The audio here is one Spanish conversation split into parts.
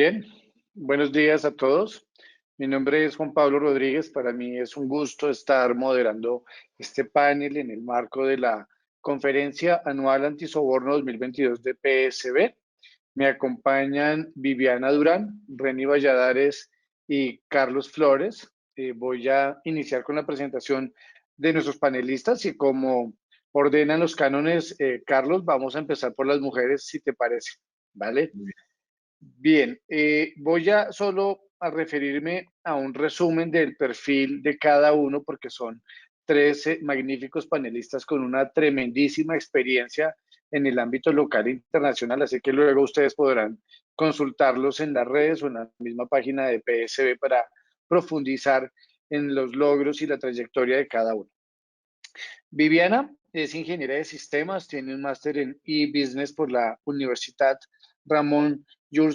Bien, buenos días a todos. Mi nombre es Juan Pablo Rodríguez. Para mí es un gusto estar moderando este panel en el marco de la Conferencia Anual Antisoborno 2022 de PSB. Me acompañan Viviana Durán, Reni Valladares y Carlos Flores. Voy a iniciar con la presentación de nuestros panelistas y como ordenan los cánones, Carlos, vamos a empezar por las mujeres, si te parece, ¿vale? Bien, voy a solo a referirme a un resumen del perfil de cada uno porque son 13 magníficos panelistas con una tremendísima experiencia en el ámbito local e internacional, así que luego ustedes podrán consultarlos en las redes o en la misma página de PSB para profundizar en los logros y la trayectoria de cada uno. Viviana es ingeniera de sistemas, tiene un máster en e-business por la Universitat Ramon Llull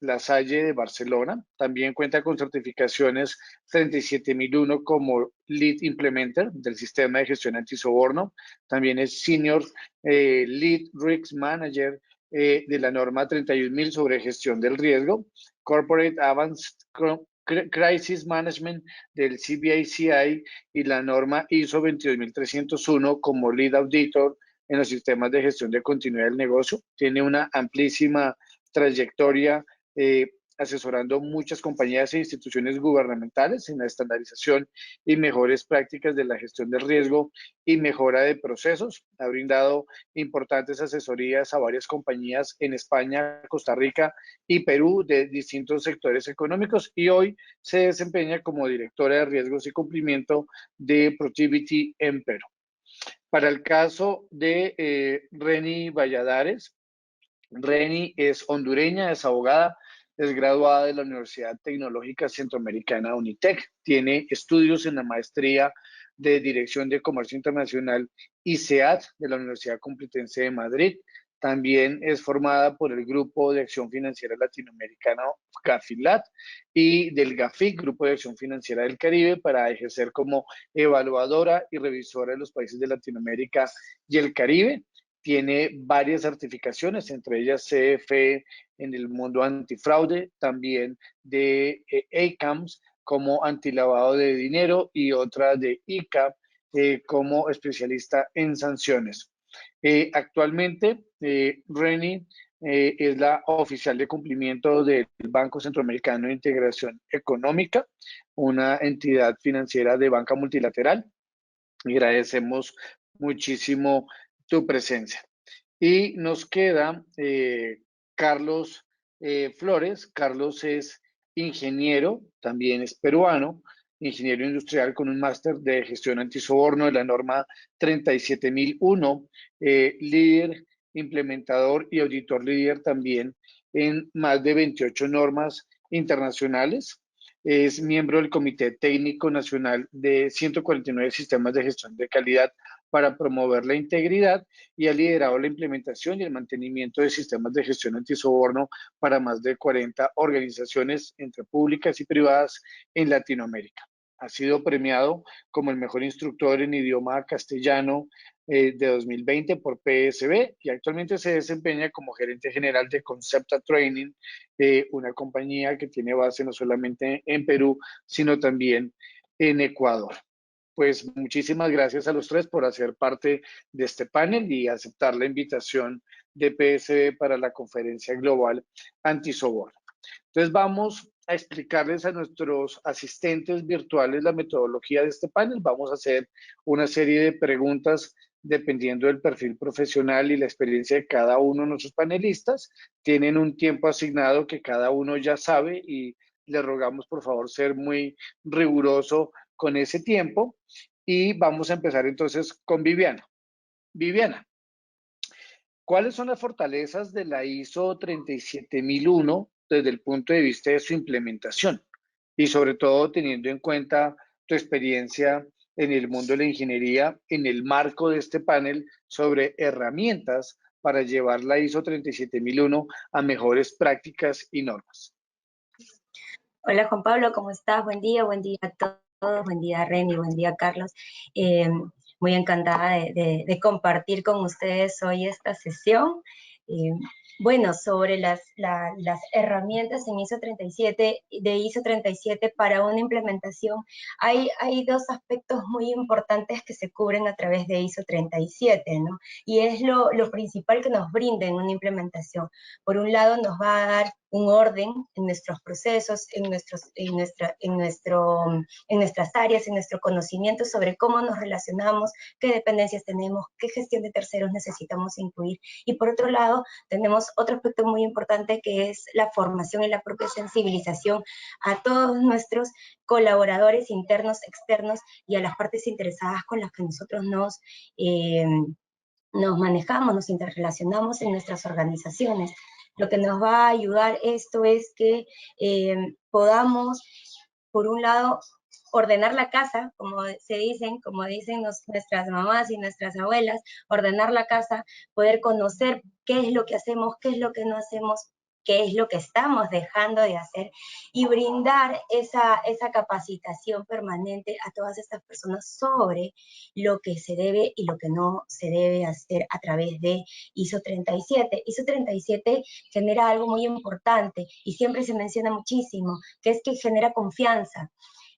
La Salle de Barcelona. También cuenta con certificaciones 37001 como Lead Implementer del sistema de gestión antisoborno. También es Senior Lead Risk Manager de la norma 31000 sobre gestión del riesgo. Corporate Advanced Crisis Management del CBICI y la norma ISO 22301 como Lead Auditor en los sistemas de gestión de continuidad del negocio. Tiene una amplísima trayectoria asesorando muchas compañías e instituciones gubernamentales en la estandarización y mejores prácticas de la gestión del riesgo y mejora de procesos. Ha brindado importantes asesorías a varias compañías en España, Costa Rica y Perú de distintos sectores económicos y hoy se desempeña como directora de riesgos y cumplimiento de Protiviti en Perú. Para el caso de Reni Valladares, Reni es hondureña, es abogada, es graduada de la Universidad Tecnológica Centroamericana UNITEC, tiene estudios en la maestría de Dirección de Comercio Internacional ICEAD de la Universidad Complutense de Madrid. También es formada por el Grupo de Acción Financiera Latinoamericana GAFILAT y del GAFIC, Grupo de Acción Financiera del Caribe, para ejercer como evaluadora y revisora de los países de Latinoamérica y el Caribe. Tiene varias certificaciones, entre ellas CFE en el mundo antifraude, también de ACAMS como antilavado de dinero y otra de ICAP como especialista en sanciones. Actualmente, Reni es la oficial de cumplimiento del Banco Centroamericano de Integración Económica, una entidad financiera de banca multilateral. Agradecemos muchísimo tu presencia. Y nos queda Carlos Flores. Carlos es ingeniero, también es peruano, ingeniero industrial con un máster de gestión antisoborno de la norma 37001, líder, implementador y auditor líder también en más de 28 normas internacionales. Es miembro del Comité Técnico Nacional de 149 sistemas de gestión de calidad para promover la integridad y ha liderado la implementación y el mantenimiento de sistemas de gestión antisoborno para más de 40 organizaciones entre públicas y privadas en Latinoamérica. Ha sido premiado como el mejor instructor en idioma castellano de 2020 por PSB y actualmente se desempeña como gerente general de Concepta Training, una compañía que tiene base no solamente en Perú, sino también en Ecuador. Pues muchísimas gracias a los tres por hacer parte de este panel y aceptar la invitación de PSB para la conferencia global antisoborno. Entonces vamos a explicarles a nuestros asistentes virtuales la metodología de este panel. Vamos a hacer una serie de preguntas dependiendo del perfil profesional y la experiencia de cada uno de nuestros panelistas. Tienen un tiempo asignado que cada uno ya sabe y les rogamos por favor ser muy riguroso con ese tiempo. Y vamos a empezar entonces con Viviana. Viviana, ¿cuáles son las fortalezas de la ISO 37001 desde el punto de vista de su implementación? Y sobre todo teniendo en cuenta tu experiencia en el mundo de la ingeniería en el marco de este panel sobre herramientas para llevar la ISO 37001 a mejores prácticas y normas. Hola Juan Pablo, ¿cómo estás? Buen día a todos, buen día Reni, buen día Carlos. Muy encantada de compartir con ustedes hoy esta sesión. Bueno, sobre las herramientas en ISO 37, de ISO 37 para una implementación, hay dos aspectos muy importantes que se cubren a través de ISO 37, ¿no? Y es lo principal que nos brinda en una implementación. Por un lado, nos va a dar un orden en nuestros procesos, en nuestras áreas, en nuestro conocimiento sobre cómo nos relacionamos, qué dependencias tenemos, qué gestión de terceros necesitamos incluir. Y por otro lado, tenemos otro aspecto muy importante que es la formación y la propia sensibilización a todos nuestros colaboradores internos, externos y a las partes interesadas con las que nosotros nos manejamos, nos interrelacionamos en nuestras organizaciones. Lo que nos va a ayudar esto es que podamos, por un lado, ordenar la casa, como dicen nuestras mamás y nuestras abuelas, ordenar la casa, poder conocer qué es lo que hacemos, qué es lo que no hacemos, qué es lo que estamos dejando de hacer y brindar esa capacitación permanente a todas estas personas sobre lo que se debe y lo que no se debe hacer a través de ISO 37. ISO 37 genera algo muy importante y siempre se menciona muchísimo, que es que genera confianza,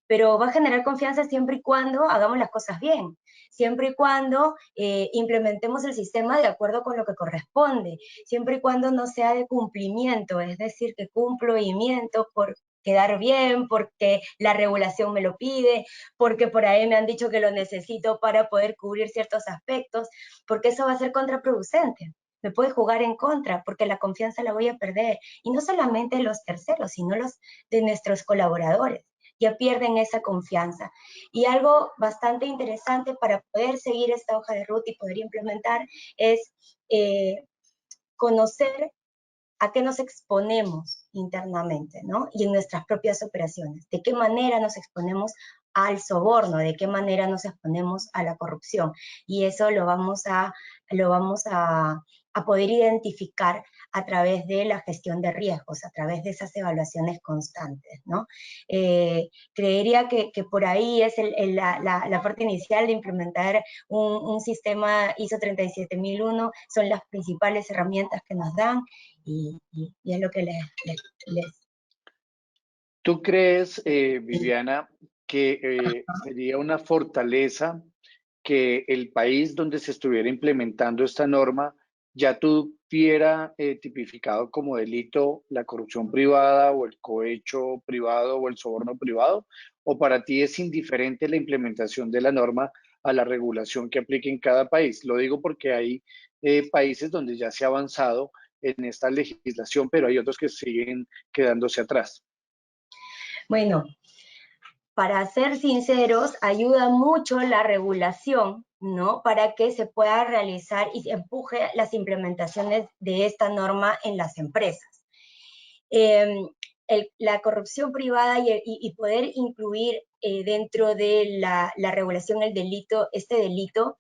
pero va a generar confianza siempre y cuando hagamos las cosas bien, siempre y cuando implementemos el sistema de acuerdo con lo que corresponde, siempre y cuando no sea de cumplimiento, es decir, que cumplo y miento por quedar bien, porque la regulación me lo pide, porque por ahí me han dicho que lo necesito para poder cubrir ciertos aspectos, porque eso va a ser contraproducente. Me puede jugar en contra, porque la confianza la voy a perder. Y no solamente los terceros, sino los de nuestros colaboradores ya pierden esa confianza. Y algo bastante interesante para poder seguir esta hoja de ruta y poder implementar es conocer a qué nos exponemos internamente, ¿no? Y en nuestras propias operaciones. De qué manera nos exponemos al soborno, de qué manera nos exponemos a la corrupción. Y eso lo vamos a poder identificar a través de la gestión de riesgos, a través de esas evaluaciones constantes, ¿no? Creería que por ahí es la parte inicial de implementar un sistema ISO 37001, son las principales herramientas que nos dan y es lo que les. ¿Tú crees, Viviana, que sería una fortaleza que el país donde se estuviera implementando esta norma ya tuviera tipificado como delito la corrupción privada o el cohecho privado o el soborno privado? ¿O para ti es indiferente la implementación de la norma a la regulación que aplique en cada país? Lo digo porque hay países donde ya se ha avanzado en esta legislación, pero hay otros que siguen quedándose atrás. Bueno, para ser sinceros, ayuda mucho la regulación, ¿no? Para que se pueda realizar y se empuje las implementaciones de esta norma en las empresas. La corrupción privada y poder incluir dentro de la regulación el delito, este delito,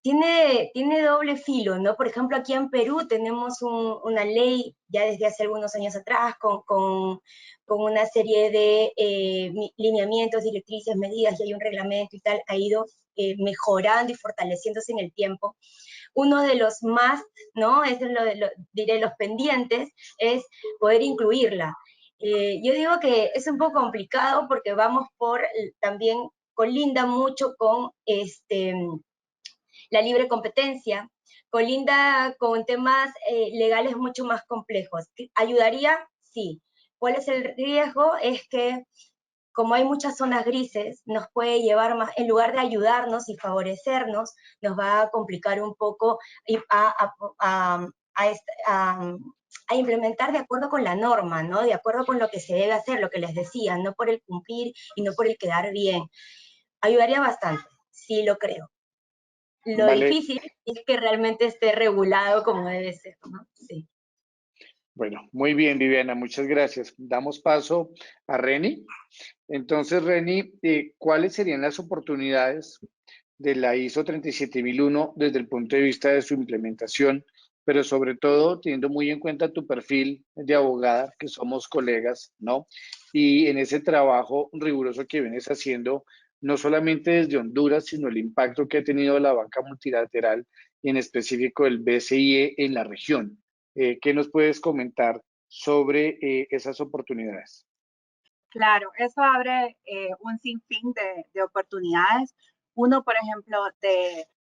tiene doble filo, ¿no? Por ejemplo, aquí en Perú tenemos una ley ya desde hace algunos años atrás con una serie de lineamientos, directrices, medidas, y hay un reglamento y tal, ha ido mejorando y fortaleciéndose en el tiempo. Uno de los más, ¿no? Es diré, los pendientes, es poder incluirla. Yo digo que es un poco complicado porque vamos también colinda mucho con la libre competencia, colinda con temas legales mucho más complejos. ¿Ayudaría? Sí. ¿Cuál es el riesgo? Es que como hay muchas zonas grises, nos puede llevar más, en lugar de ayudarnos y favorecernos, nos va a complicar un poco a implementar de acuerdo con la norma, ¿no? De acuerdo con lo que se debe hacer, lo que les decía, no por el cumplir y no por el quedar bien. Ayudaría bastante, sí lo creo. Lo Vale. difícil es que realmente esté regulado como debe ser, ¿no? Sí. Bueno, muy bien, Viviana, muchas gracias. Damos paso a Reni. Entonces, Reni, ¿cuáles serían las oportunidades de la ISO 37001 desde el punto de vista de su implementación, pero sobre todo teniendo muy en cuenta tu perfil de abogada, que somos colegas, ¿no? Y en ese trabajo riguroso que vienes haciendo, no solamente desde Honduras, sino el impacto que ha tenido la banca multilateral y en específico el BCIE en la región. ¿Qué nos puedes comentar sobre esas oportunidades? Claro, eso abre un sinfín de oportunidades. Uno, por ejemplo,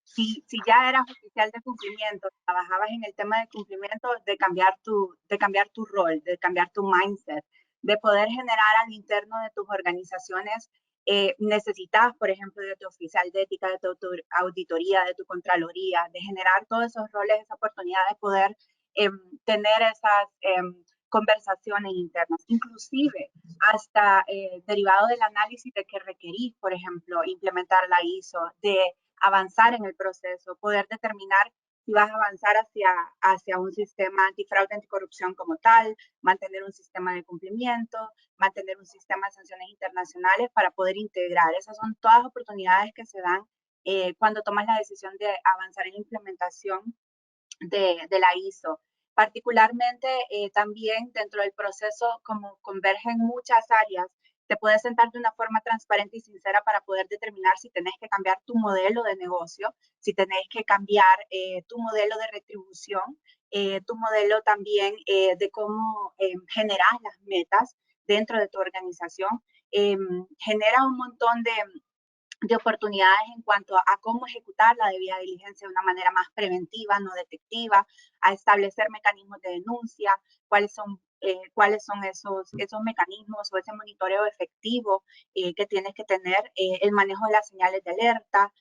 si ya eras oficial de cumplimiento, trabajabas en el tema de cumplimiento, de cambiar tu rol, de cambiar tu mindset, de poder generar al interno de tus organizaciones. Necesitas, por ejemplo, de tu oficial de ética, de tu auditoría, de tu contraloría, de generar todos esos roles, esa oportunidad de poder tener esas conversaciones internas, inclusive hasta derivado del análisis de que requerís, por ejemplo, implementar la ISO, de avanzar en el proceso, poder determinar si vas a avanzar hacia un sistema antifraude, anticorrupción como tal, mantener un sistema de cumplimiento, mantener un sistema de sanciones internacionales para poder integrar. Esas son todas oportunidades que se dan cuando tomas la decisión de avanzar en la implementación de la ISO. Particularmente también dentro del proceso, como convergen muchas áreas, te puedes sentar de una forma transparente y sincera para poder determinar si tenés que cambiar tu modelo de negocio, si tenés que cambiar tu modelo de retribución, tu modelo también de cómo generas las metas dentro de tu organización. Genera un montón de oportunidades en cuanto a cómo ejecutar la debida diligencia de una manera más preventiva, no detectiva, a establecer mecanismos de denuncia, cuáles son esos mecanismos o ese monitoreo efectivo que tienes que tener, el manejo de las señales de alerta,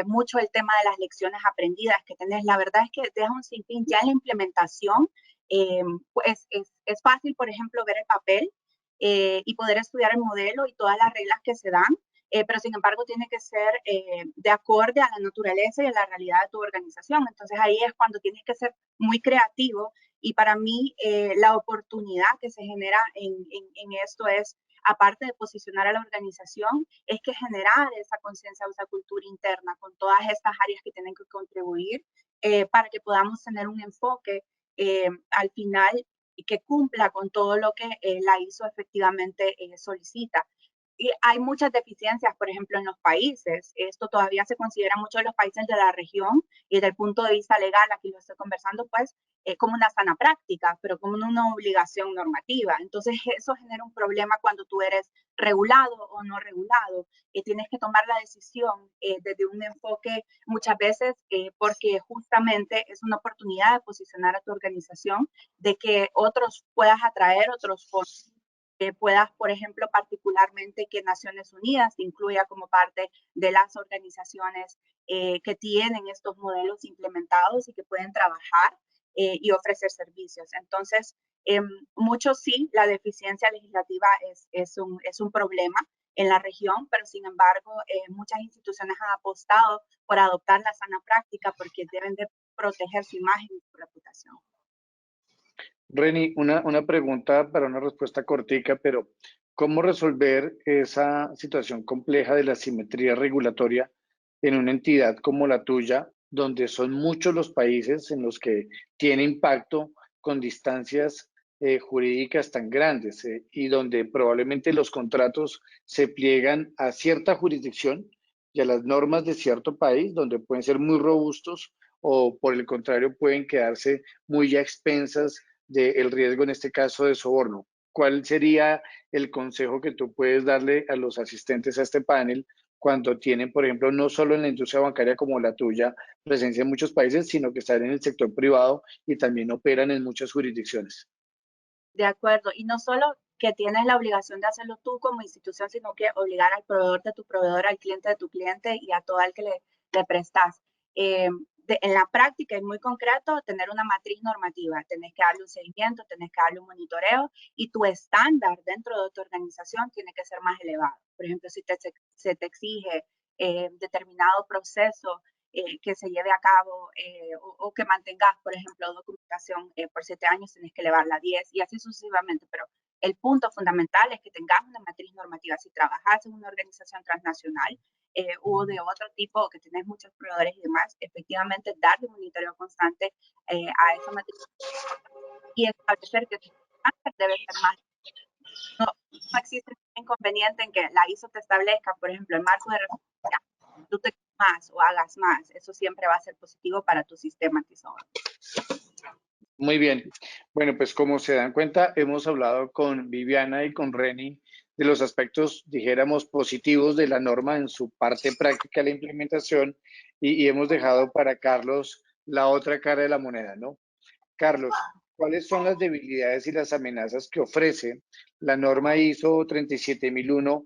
mucho el tema de las lecciones aprendidas que tenés. La verdad es que deja un sinfín ya en la implementación. Pues es fácil, por ejemplo, ver el papel y poder estudiar el modelo y todas las reglas que se dan, pero sin embargo tiene que ser de acorde a la naturaleza y a la realidad de tu organización. Entonces ahí es cuando tienes que ser muy creativo y para mí la oportunidad que se genera en esto es, aparte de posicionar a la organización, es que generar esa conciencia, esa cultura interna con todas estas áreas que tienen que contribuir para que podamos tener un enfoque al final y que cumpla con todo lo que la ISO efectivamente solicita. Y hay muchas deficiencias, por ejemplo, en los países. Esto todavía se considera mucho en los países de la región y desde el punto de vista legal, aquí lo estoy conversando, pues, como una sana práctica, pero como una obligación normativa. Entonces, eso genera un problema cuando tú eres regulado o no regulado y tienes que tomar la decisión desde un enfoque muchas veces porque justamente es una oportunidad de posicionar a tu organización, de que otros puedas atraer otros fondos, puedas, por ejemplo, particularmente que Naciones Unidas incluya como parte de las organizaciones que tienen estos modelos implementados y que pueden trabajar y ofrecer servicios. Entonces, mucho sí, la deficiencia legislativa es un problema en la región, pero sin embargo, muchas instituciones han apostado por adoptar la sana práctica porque deben de proteger su imagen y su reputación. Reni, una pregunta para una respuesta cortica, pero ¿cómo resolver esa situación compleja de la simetría regulatoria en una entidad como la tuya, donde son muchos los países en los que tiene impacto con distancias jurídicas tan grandes y donde probablemente los contratos se pliegan a cierta jurisdicción y a las normas de cierto país, donde pueden ser muy robustos o por el contrario pueden quedarse muy ya expensas del riesgo, en este caso de soborno? ¿Cuál sería el consejo que tú puedes darle a los asistentes a este panel cuando tienen, por ejemplo, no solo en la industria bancaria como la tuya, presencia en muchos países, sino que están en el sector privado y también operan en muchas jurisdicciones? De acuerdo. Y no solo que tienes la obligación de hacerlo tú como institución, sino que obligar al proveedor de tu proveedor, al cliente de tu cliente y a todo el que le prestas. En la práctica, es muy concreto, tener una matriz normativa. Tenés que darle un seguimiento, tenés que darle un monitoreo y tu estándar dentro de tu organización tiene que ser más elevado. Por ejemplo, si se te exige determinado proceso que se lleve a cabo o que mantengas, por ejemplo, documentación por 7 años, tenés que elevarla a 10 y así sucesivamente. Pero el punto fundamental es que tengas una matriz normativa. Si trabajas en una organización transnacional o de otro tipo, o que tenés muchos proveedores y demás, efectivamente darle un monitoreo constante a esa matriz y establecer que tu estándar debe ser más. No, no existe inconveniente en que la ISO te establezca, por ejemplo, el marco de referencia, tú te más o hagas más, eso siempre va a ser positivo para tu sistema antisoborno. Muy bien. Bueno, pues como se dan cuenta, hemos hablado con Viviana y con Reni de los aspectos, dijéramos, positivos de la norma en su parte práctica de la implementación y hemos dejado para Carlos la otra cara de la moneda, ¿no? Carlos, ¿cuáles son las debilidades y las amenazas que ofrece la norma ISO 37001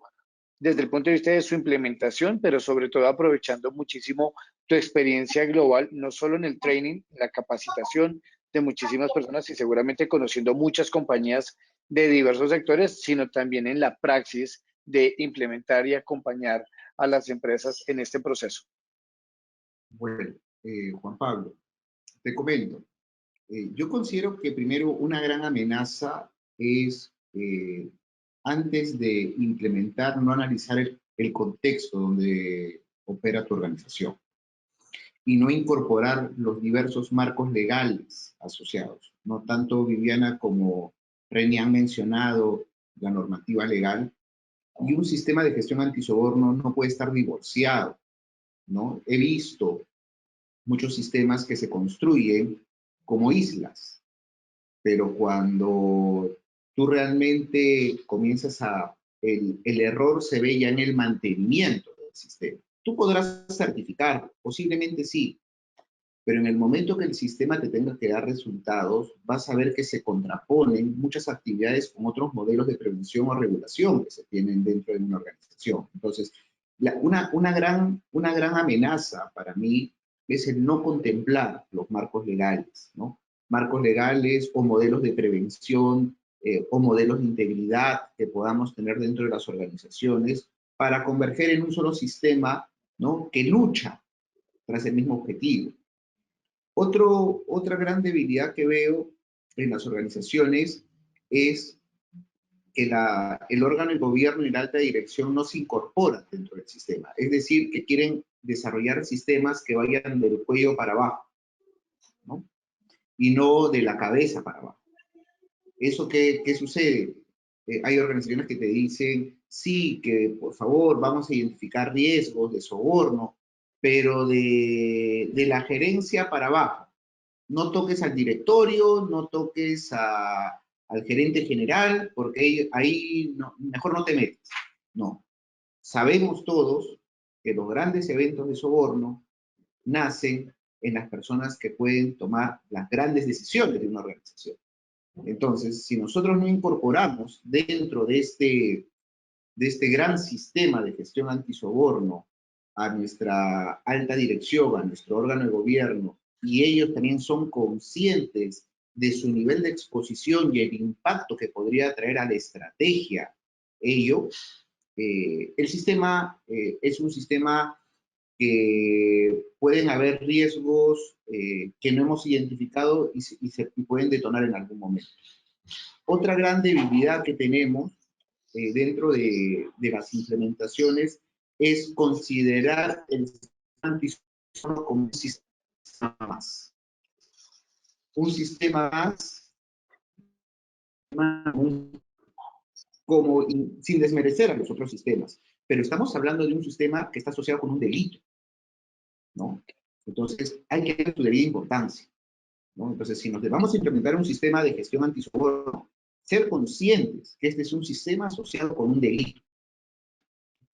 desde el punto de vista de su implementación, pero sobre todo aprovechando muchísimo tu experiencia global, no solo en el training, la capacitación de muchísimas personas y seguramente conociendo muchas compañías de diversos sectores, sino también en la praxis de implementar y acompañar a las empresas en este proceso? Bueno, Juan Pablo, te comento. Yo considero que primero una gran amenaza es, antes de implementar, no analizar el contexto donde opera tu organización y no incorporar los diversos marcos legales asociados. No tanto Viviana como Reni han mencionado la normativa legal, y un sistema de gestión antisoborno no puede estar divorciado, ¿no? He visto muchos sistemas que se construyen como islas, pero cuando tú realmente comienzas a, el error se ve ya en el mantenimiento del sistema. Tú podrás certificarlo, posiblemente sí, pero en el momento que el sistema te tenga que dar resultados, vas a ver que se contraponen muchas actividades con otros modelos de prevención o regulación que se tienen dentro de una organización. Entonces, una gran amenaza para mí es el no contemplar los marcos legales, ¿no? Marcos legales o modelos de prevención o modelos de integridad que podamos tener dentro de las organizaciones para converger en un solo sistema, ¿no? Que lucha tras el mismo objetivo. Otra gran debilidad que veo en las organizaciones es que el órgano de gobierno y la alta dirección no se incorporan dentro del sistema. Es decir, que quieren desarrollar sistemas que vayan del cuello para abajo, ¿no? Y no de la cabeza para abajo. ¿Eso qué sucede? Hay organizaciones que te dicen, sí, que por favor vamos a identificar riesgos de soborno, pero de la gerencia para abajo. No toques al directorio, no toques al gerente general, porque ahí no, mejor no te metes. No. Sabemos todos que los grandes eventos de soborno nacen en las personas que pueden tomar las grandes decisiones de una organización. Entonces, si nosotros no incorporamos dentro de este gran sistema de gestión antisoborno a nuestra alta dirección, a nuestro órgano de gobierno, y ellos también son conscientes de su nivel de exposición y el impacto que podría traer a la estrategia el sistema es un sistema que pueden haber riesgos que no hemos identificado y pueden detonar en algún momento. Otra gran debilidad que tenemos dentro de las implementaciones es considerar el sistema antisoborno como un sistema más. Un sistema más como sin desmerecer a los otros sistemas, pero estamos hablando de un sistema que está asociado con un delito, ¿no? Entonces hay que dar su debida importancia, ¿no? Entonces, si nos vamos a implementar un sistema de gestión antisoborno, ser conscientes que este es un sistema asociado con un delito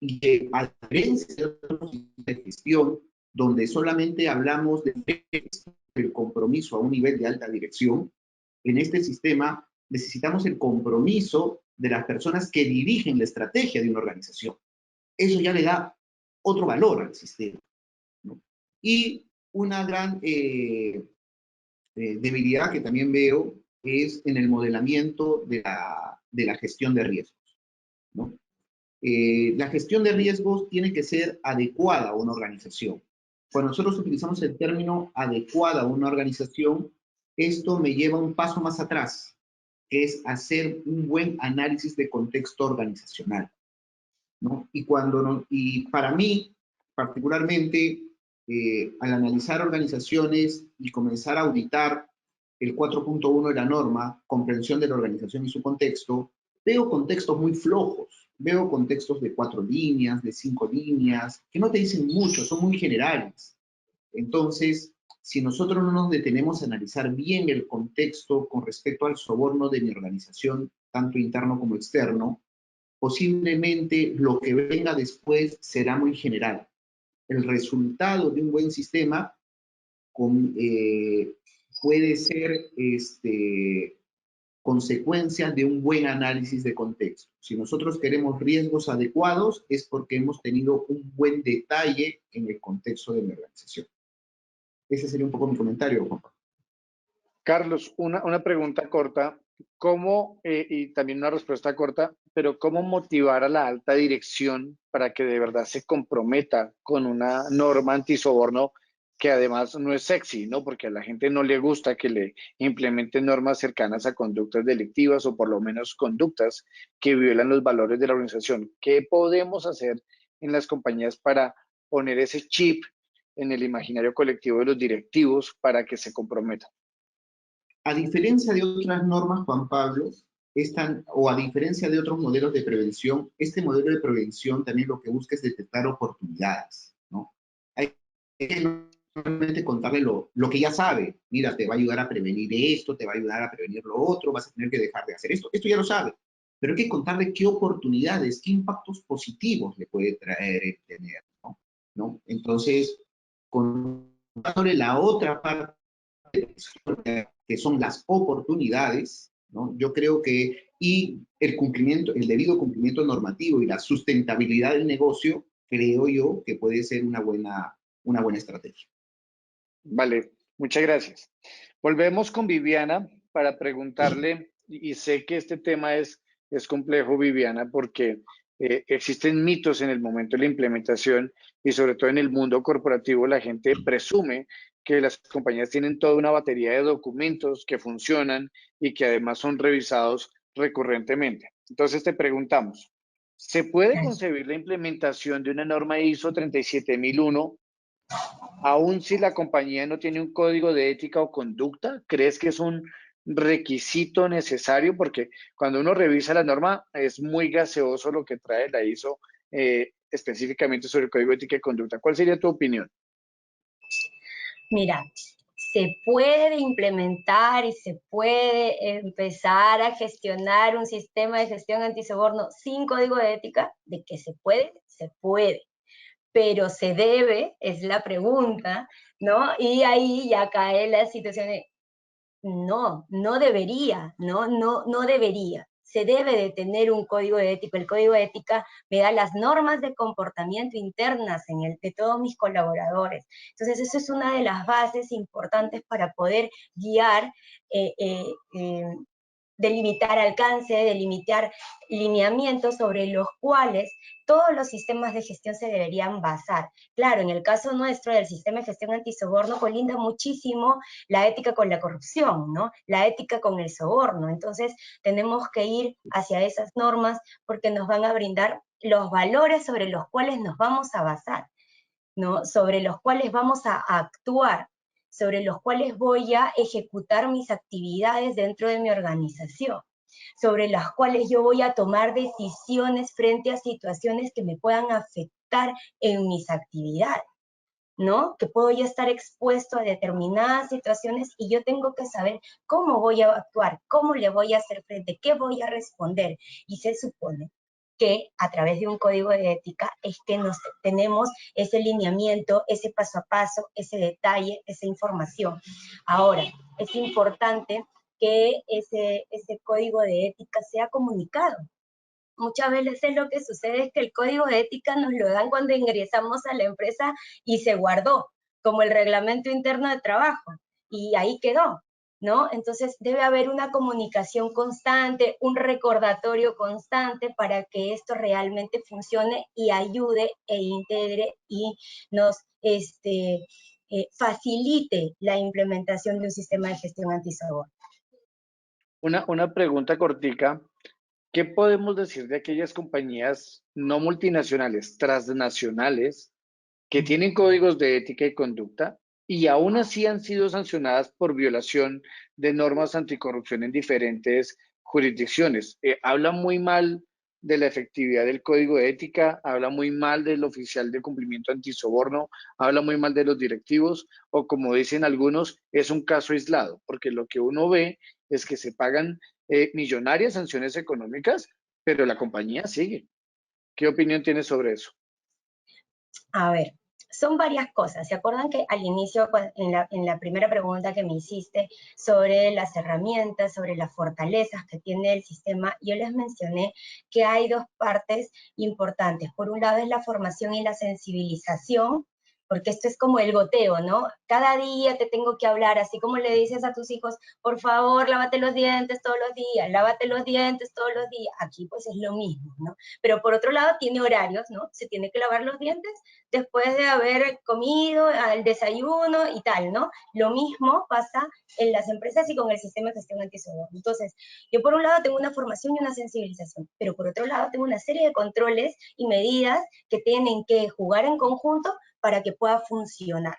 y que a diferencia de otros sistemas de gestión donde solamente hablamos del compromiso a un nivel de alta dirección, en este sistema necesitamos el compromiso de las personas que dirigen la estrategia de una organización. Eso ya le da otro valor al sistema, ¿no? Y una gran debilidad que también veo es en el modelamiento de la gestión de riesgos, ¿no? La gestión de riesgos tiene que ser adecuada a una organización. Cuando nosotros utilizamos el término adecuada a una organización, esto me lleva un paso más atrás, que es hacer un buen análisis de contexto organizacional, ¿no? Y para mí, particularmente, al analizar organizaciones y comenzar a auditar el 4.1 de la norma, comprensión de la organización y su contexto, veo contextos muy flojos, veo contextos de 4 líneas, de 5 líneas, que no te dicen mucho, son muy generales. Entonces, si nosotros no nos detenemos a analizar bien el contexto con respecto al soborno de mi organización, tanto interno como externo, posiblemente lo que venga después será muy general. El resultado de un buen sistema puede ser consecuencia de un buen análisis de contexto. Si nosotros queremos riesgos adecuados, es porque hemos tenido un buen detalle en el contexto de mi organización. Ese sería un poco mi comentario, Juan Pablo. Carlos, una pregunta corta. ¿Cómo, y también una respuesta corta, pero cómo motivar a la alta dirección para que de verdad se comprometa con una norma antisoborno que además no es sexy, ¿no? Porque a la gente no le gusta que le implementen normas cercanas a conductas delictivas o por lo menos conductas que violan los valores de la organización. ¿Qué podemos hacer en las compañías para poner ese chip en el imaginario colectivo de los directivos para que se comprometan? A diferencia de otras normas, Juan Pablo, o a diferencia de otros modelos de prevención, este modelo de prevención también lo que busca es detectar oportunidades, ¿no? Hay que normalmente contarle lo que ya sabe. Mira, te va a ayudar a prevenir esto, te va a ayudar a prevenir lo otro, vas a tener que dejar de hacer esto. Esto ya lo sabe. Pero hay que contarle qué oportunidades, qué impactos positivos le puede traer tener, ¿no? Entonces, contándole la otra parte, que son las oportunidades, ¿no? Yo creo que, y el cumplimiento, el debido cumplimiento normativo y la sustentabilidad del negocio, creo yo que puede ser una buena estrategia. Vale, muchas gracias. Volvemos con Viviana para preguntarle, y sé que este tema es complejo, Viviana, porque existen mitos en el momento de la implementación y sobre todo en el mundo corporativo la gente presume que las compañías tienen toda una batería de documentos que funcionan y que además son revisados recurrentemente. Entonces te preguntamos, ¿se puede concebir la implementación de una norma ISO 37001 aún si la compañía no tiene un código de ética o conducta? ¿Crees que es un requisito necesario? Porque cuando uno revisa la norma es muy gaseoso lo que trae la ISO específicamente sobre el código de ética y conducta. ¿Cuál sería tu opinión? Mira, se puede implementar y se puede empezar a gestionar un sistema de gestión antisoborno sin código de ética. De que se puede, pero se debe, es la pregunta, ¿no? Y ahí ya cae la situación de, no debería, no debería. Se debe de tener un código de ética. El código de ética me da las normas de comportamiento internas de todos mis colaboradores. Entonces, eso es una de las bases importantes para poder guiar, delimitar alcance, delimitar lineamientos sobre los cuales todos los sistemas de gestión se deberían basar. Claro, en el caso nuestro del sistema de gestión antisoborno colinda muchísimo la ética con la corrupción, ¿no? La ética con el soborno. Entonces, tenemos que ir hacia esas normas porque nos van a brindar los valores sobre los cuales nos vamos a basar, ¿no? Sobre los cuales vamos a actuar, sobre los cuales voy a ejecutar mis actividades dentro de mi organización, sobre las cuales yo voy a tomar decisiones frente a situaciones que me puedan afectar en mis actividades, ¿no? Que puedo ya estar expuesto a determinadas situaciones y yo tengo que saber cómo voy a actuar, cómo le voy a hacer frente, qué voy a responder. Y se supone que a través de un código de ética es que tenemos ese lineamiento, ese paso a paso, ese detalle, esa información. Ahora, es importante que ese código de ética sea comunicado. Muchas veces lo que sucede es que el código de ética nos lo dan cuando ingresamos a la empresa y se guardó, como el reglamento interno de trabajo, y ahí quedó, ¿no? Entonces debe haber una comunicación constante, un recordatorio constante para que esto realmente funcione y ayude e integre y nos facilite la implementación de un sistema de gestión antisoborno. Una pregunta cortica. ¿Qué podemos decir de aquellas compañías no multinacionales, transnacionales, que tienen códigos de ética y conducta y aún así han sido sancionadas por violación de normas anticorrupción en diferentes jurisdicciones? Habla muy mal de la efectividad del código de ética, habla muy mal del oficial de cumplimiento antisoborno, habla muy mal de los directivos, o como dicen algunos, es un caso aislado, porque lo que uno ve es que se pagan millonarias sanciones económicas, pero la compañía sigue. ¿Qué opinión tienes sobre eso? A ver, son varias cosas. ¿Se acuerdan que al inicio, en la primera pregunta que me hiciste sobre las herramientas, sobre las fortalezas que tiene el sistema, yo les mencioné que hay dos partes importantes. Por un lado es la formación y la sensibilización, porque esto es como el goteo, ¿no? Cada día te tengo que hablar, así como le dices a tus hijos, por favor, lávate los dientes todos los días, lávate los dientes todos los días. Aquí pues es lo mismo, ¿no? Pero por otro lado tiene horarios, ¿no? Se tiene que lavar los dientes después de haber comido, al desayuno y tal, ¿no? Lo mismo pasa en las empresas y con el sistema de gestión antisoborno. Entonces, yo por un lado tengo una formación y una sensibilización, pero por otro lado tengo una serie de controles y medidas que tienen que jugar en conjunto para que pueda funcionar.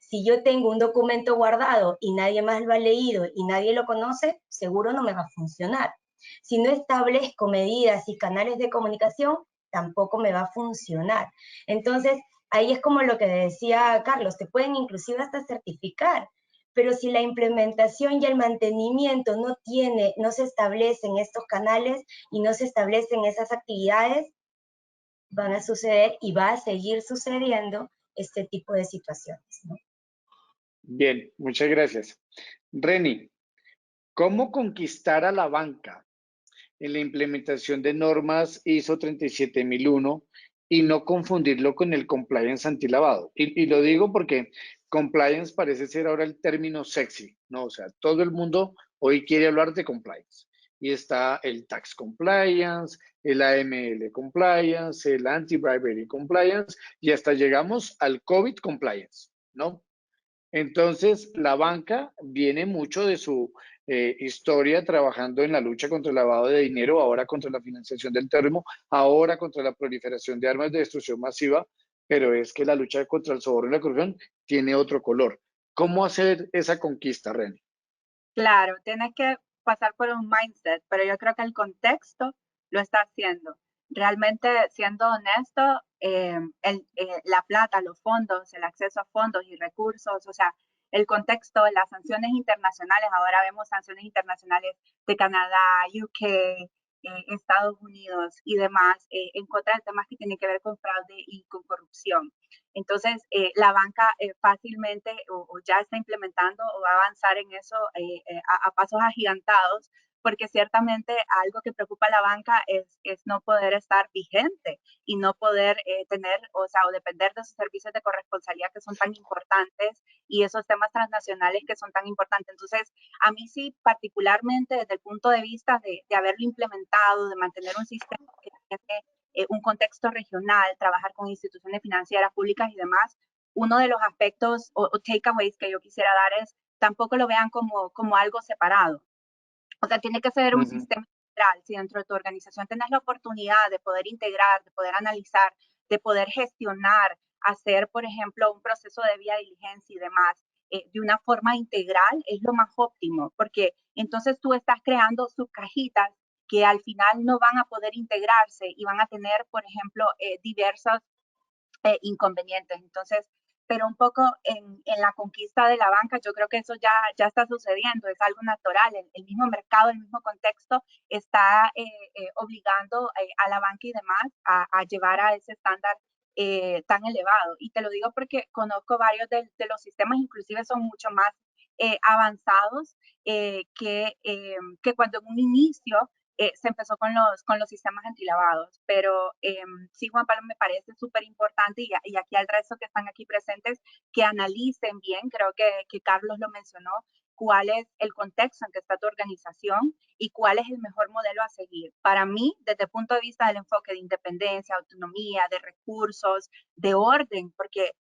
Si yo tengo un documento guardado y nadie más lo ha leído y nadie lo conoce, seguro no me va a funcionar. Si no establezco medidas y canales de comunicación, tampoco me va a funcionar. Entonces, ahí es como lo que decía Carlos, te pueden inclusive hasta certificar, pero si la implementación y el mantenimiento no se establecen estos canales y no se establecen esas actividades, van a suceder y va a seguir sucediendo este tipo de situaciones, ¿no? Bien, muchas gracias. Reni, ¿cómo conquistar a la banca en la implementación de normas ISO 37001 y no confundirlo con el compliance antilavado? Y lo digo porque compliance parece ser ahora el término sexy, ¿no? O sea, todo el mundo hoy quiere hablar de compliance. Y está el tax compliance, el AML compliance, el anti-bribery compliance, y hasta llegamos al COVID compliance, ¿no? Entonces, la banca viene mucho de su historia trabajando en la lucha contra el lavado de dinero, ahora contra la financiación del terrorismo, ahora contra la proliferación de armas de destrucción masiva, pero es que la lucha contra el soborno y la corrupción tiene otro color. ¿Cómo hacer esa conquista, René? Claro, tienes que pasar por un mindset, pero yo creo que el contexto lo está haciendo. Realmente, siendo honesto, la plata, los fondos, el acceso a fondos y recursos, o sea, el contexto, las sanciones internacionales, ahora vemos sanciones internacionales de Canadá, UK, Estados Unidos y demás, en contra de temas que tienen que ver con fraude y con corrupción. Entonces, la banca fácilmente o ya está implementando o va a avanzar en eso a pasos agigantados, porque ciertamente algo que preocupa a la banca es no poder estar vigente y no poder tener, o sea, o depender de sus servicios de corresponsabilidad que son tan importantes y esos temas transnacionales que son tan importantes. Entonces, a mí sí, particularmente desde el punto de vista de haberlo implementado, de mantener un sistema que tiene un contexto regional, trabajar con instituciones financieras públicas y demás, uno de los aspectos o takeaways que yo quisiera dar es tampoco lo vean como algo separado. O sea, tiene que ser un sistema integral. Si dentro de tu organización tenés la oportunidad de poder integrar, de poder analizar, de poder gestionar, hacer, por ejemplo, un proceso de vía diligencia y demás, de una forma integral, es lo más óptimo, porque entonces tú estás creando subcajitas que al final no van a poder integrarse y van a tener, por ejemplo, diversos inconvenientes. Entonces, pero un poco en la conquista de la banca, yo creo que eso ya está sucediendo, es algo natural, el mismo mercado, el mismo contexto está obligando a la banca y demás a llevar a ese estándar tan elevado. Y te lo digo porque conozco varios de los sistemas, inclusive son mucho más avanzados que cuando en un inicio se empezó con los sistemas antilavados, pero sí, Juan Pablo, me parece súper importante y aquí al resto que están aquí presentes, que analicen bien, creo que Carlos lo mencionó, cuál es el contexto en que está tu organización y cuál es el mejor modelo a seguir. Para mí, desde el punto de vista del enfoque de independencia, autonomía, de recursos, de orden, porque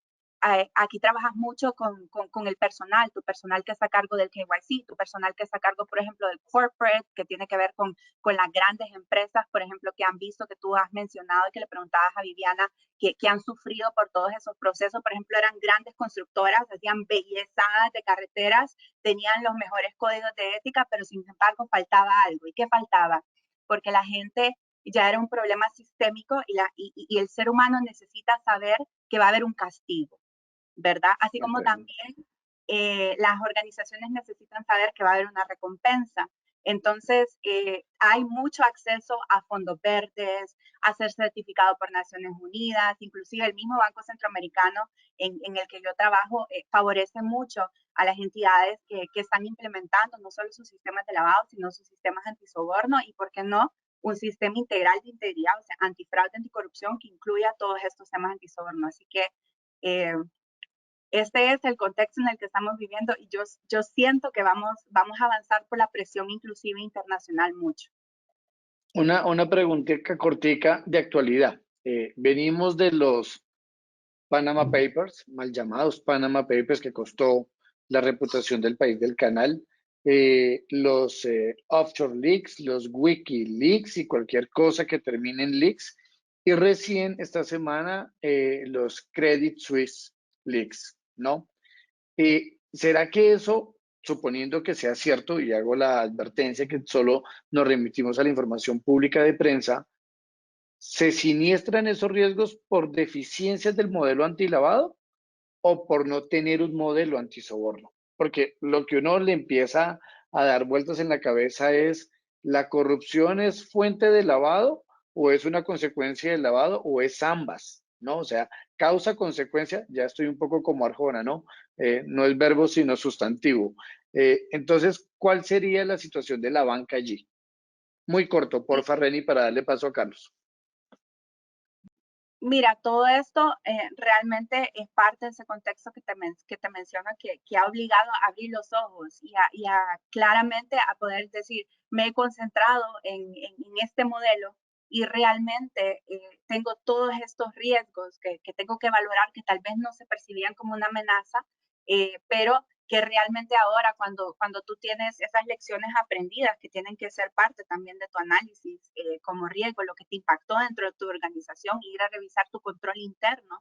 aquí trabajas mucho con el personal, tu personal que está a cargo del KYC, tu personal que está a cargo, por ejemplo, del corporate, que tiene que ver con las grandes empresas, por ejemplo, que han visto, que tú has mencionado y que le preguntabas a Viviana, que han sufrido por todos esos procesos. Por ejemplo, eran grandes constructoras, hacían bellezadas de carreteras, tenían los mejores códigos de ética, pero sin embargo faltaba algo. ¿Y qué faltaba? Porque la gente ya era un problema sistémico y el ser humano necesita saber que va a haber un castigo, ¿verdad? Así como también las organizaciones necesitan saber que va a haber una recompensa. Entonces, hay mucho acceso a fondos verdes, a ser certificado por Naciones Unidas, inclusive el mismo Banco Centroamericano en el que yo trabajo favorece mucho a las entidades que están implementando no solo sus sistemas de lavado, sino sus sistemas antisoborno y, ¿por qué no?, un sistema integral de integridad, o sea, antifraude, anticorrupción, que incluya todos estos temas antisoborno. Así que este es el contexto en el que estamos viviendo y yo siento que vamos a avanzar por la presión inclusive internacional mucho. Una preguntita cortica de actualidad. Venimos de los Panama Papers, mal llamados Panama Papers, que costó la reputación del país del canal, los offshore leaks, los WikiLeaks y cualquier cosa que termine en leaks, y recién esta semana los Credit Suisse leaks, ¿no? ¿Será que eso, suponiendo que sea cierto, y hago la advertencia que solo nos remitimos a la información pública de prensa, se siniestran esos riesgos por deficiencias del modelo antilavado o por no tener un modelo antisoborno? Porque lo que uno le empieza a dar vueltas en la cabeza es, ¿la corrupción es fuente de lavado o es una consecuencia del lavado o es ambas? ¿No? O sea, causa, consecuencia, ya estoy un poco como Arjona, ¿no? No es verbo sino sustantivo. Entonces, ¿cuál sería la situación de la banca allí? Muy corto, porfa, Reni, para darle paso a Carlos. Mira, todo esto realmente es parte de ese contexto que te menciono, que ha obligado a abrir los ojos y a claramente a poder decir, me he concentrado en este modelo y realmente tengo todos estos riesgos que tengo que valorar, que tal vez no se percibían como una amenaza, pero que realmente ahora cuando tú tienes esas lecciones aprendidas que tienen que ser parte también de tu análisis como riesgo, lo que te impactó dentro de tu organización, y ir a revisar tu control interno,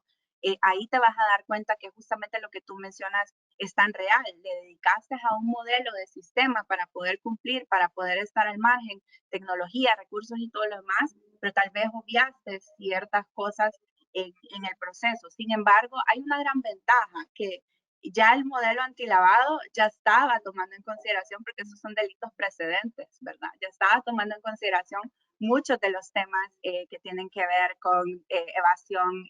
ahí te vas a dar cuenta que justamente lo que tú mencionas es tan real. Le dedicaste a un modelo de sistema para poder cumplir, para poder estar al margen, tecnología, recursos y todo lo demás, pero tal vez obviaste ciertas cosas en el proceso. Sin embargo, hay una gran ventaja que ya el modelo antilavado ya estaba tomando en consideración, porque esos son delitos precedentes, ¿verdad? Ya estaba tomando en consideración muchos de los temas que tienen que ver con evasión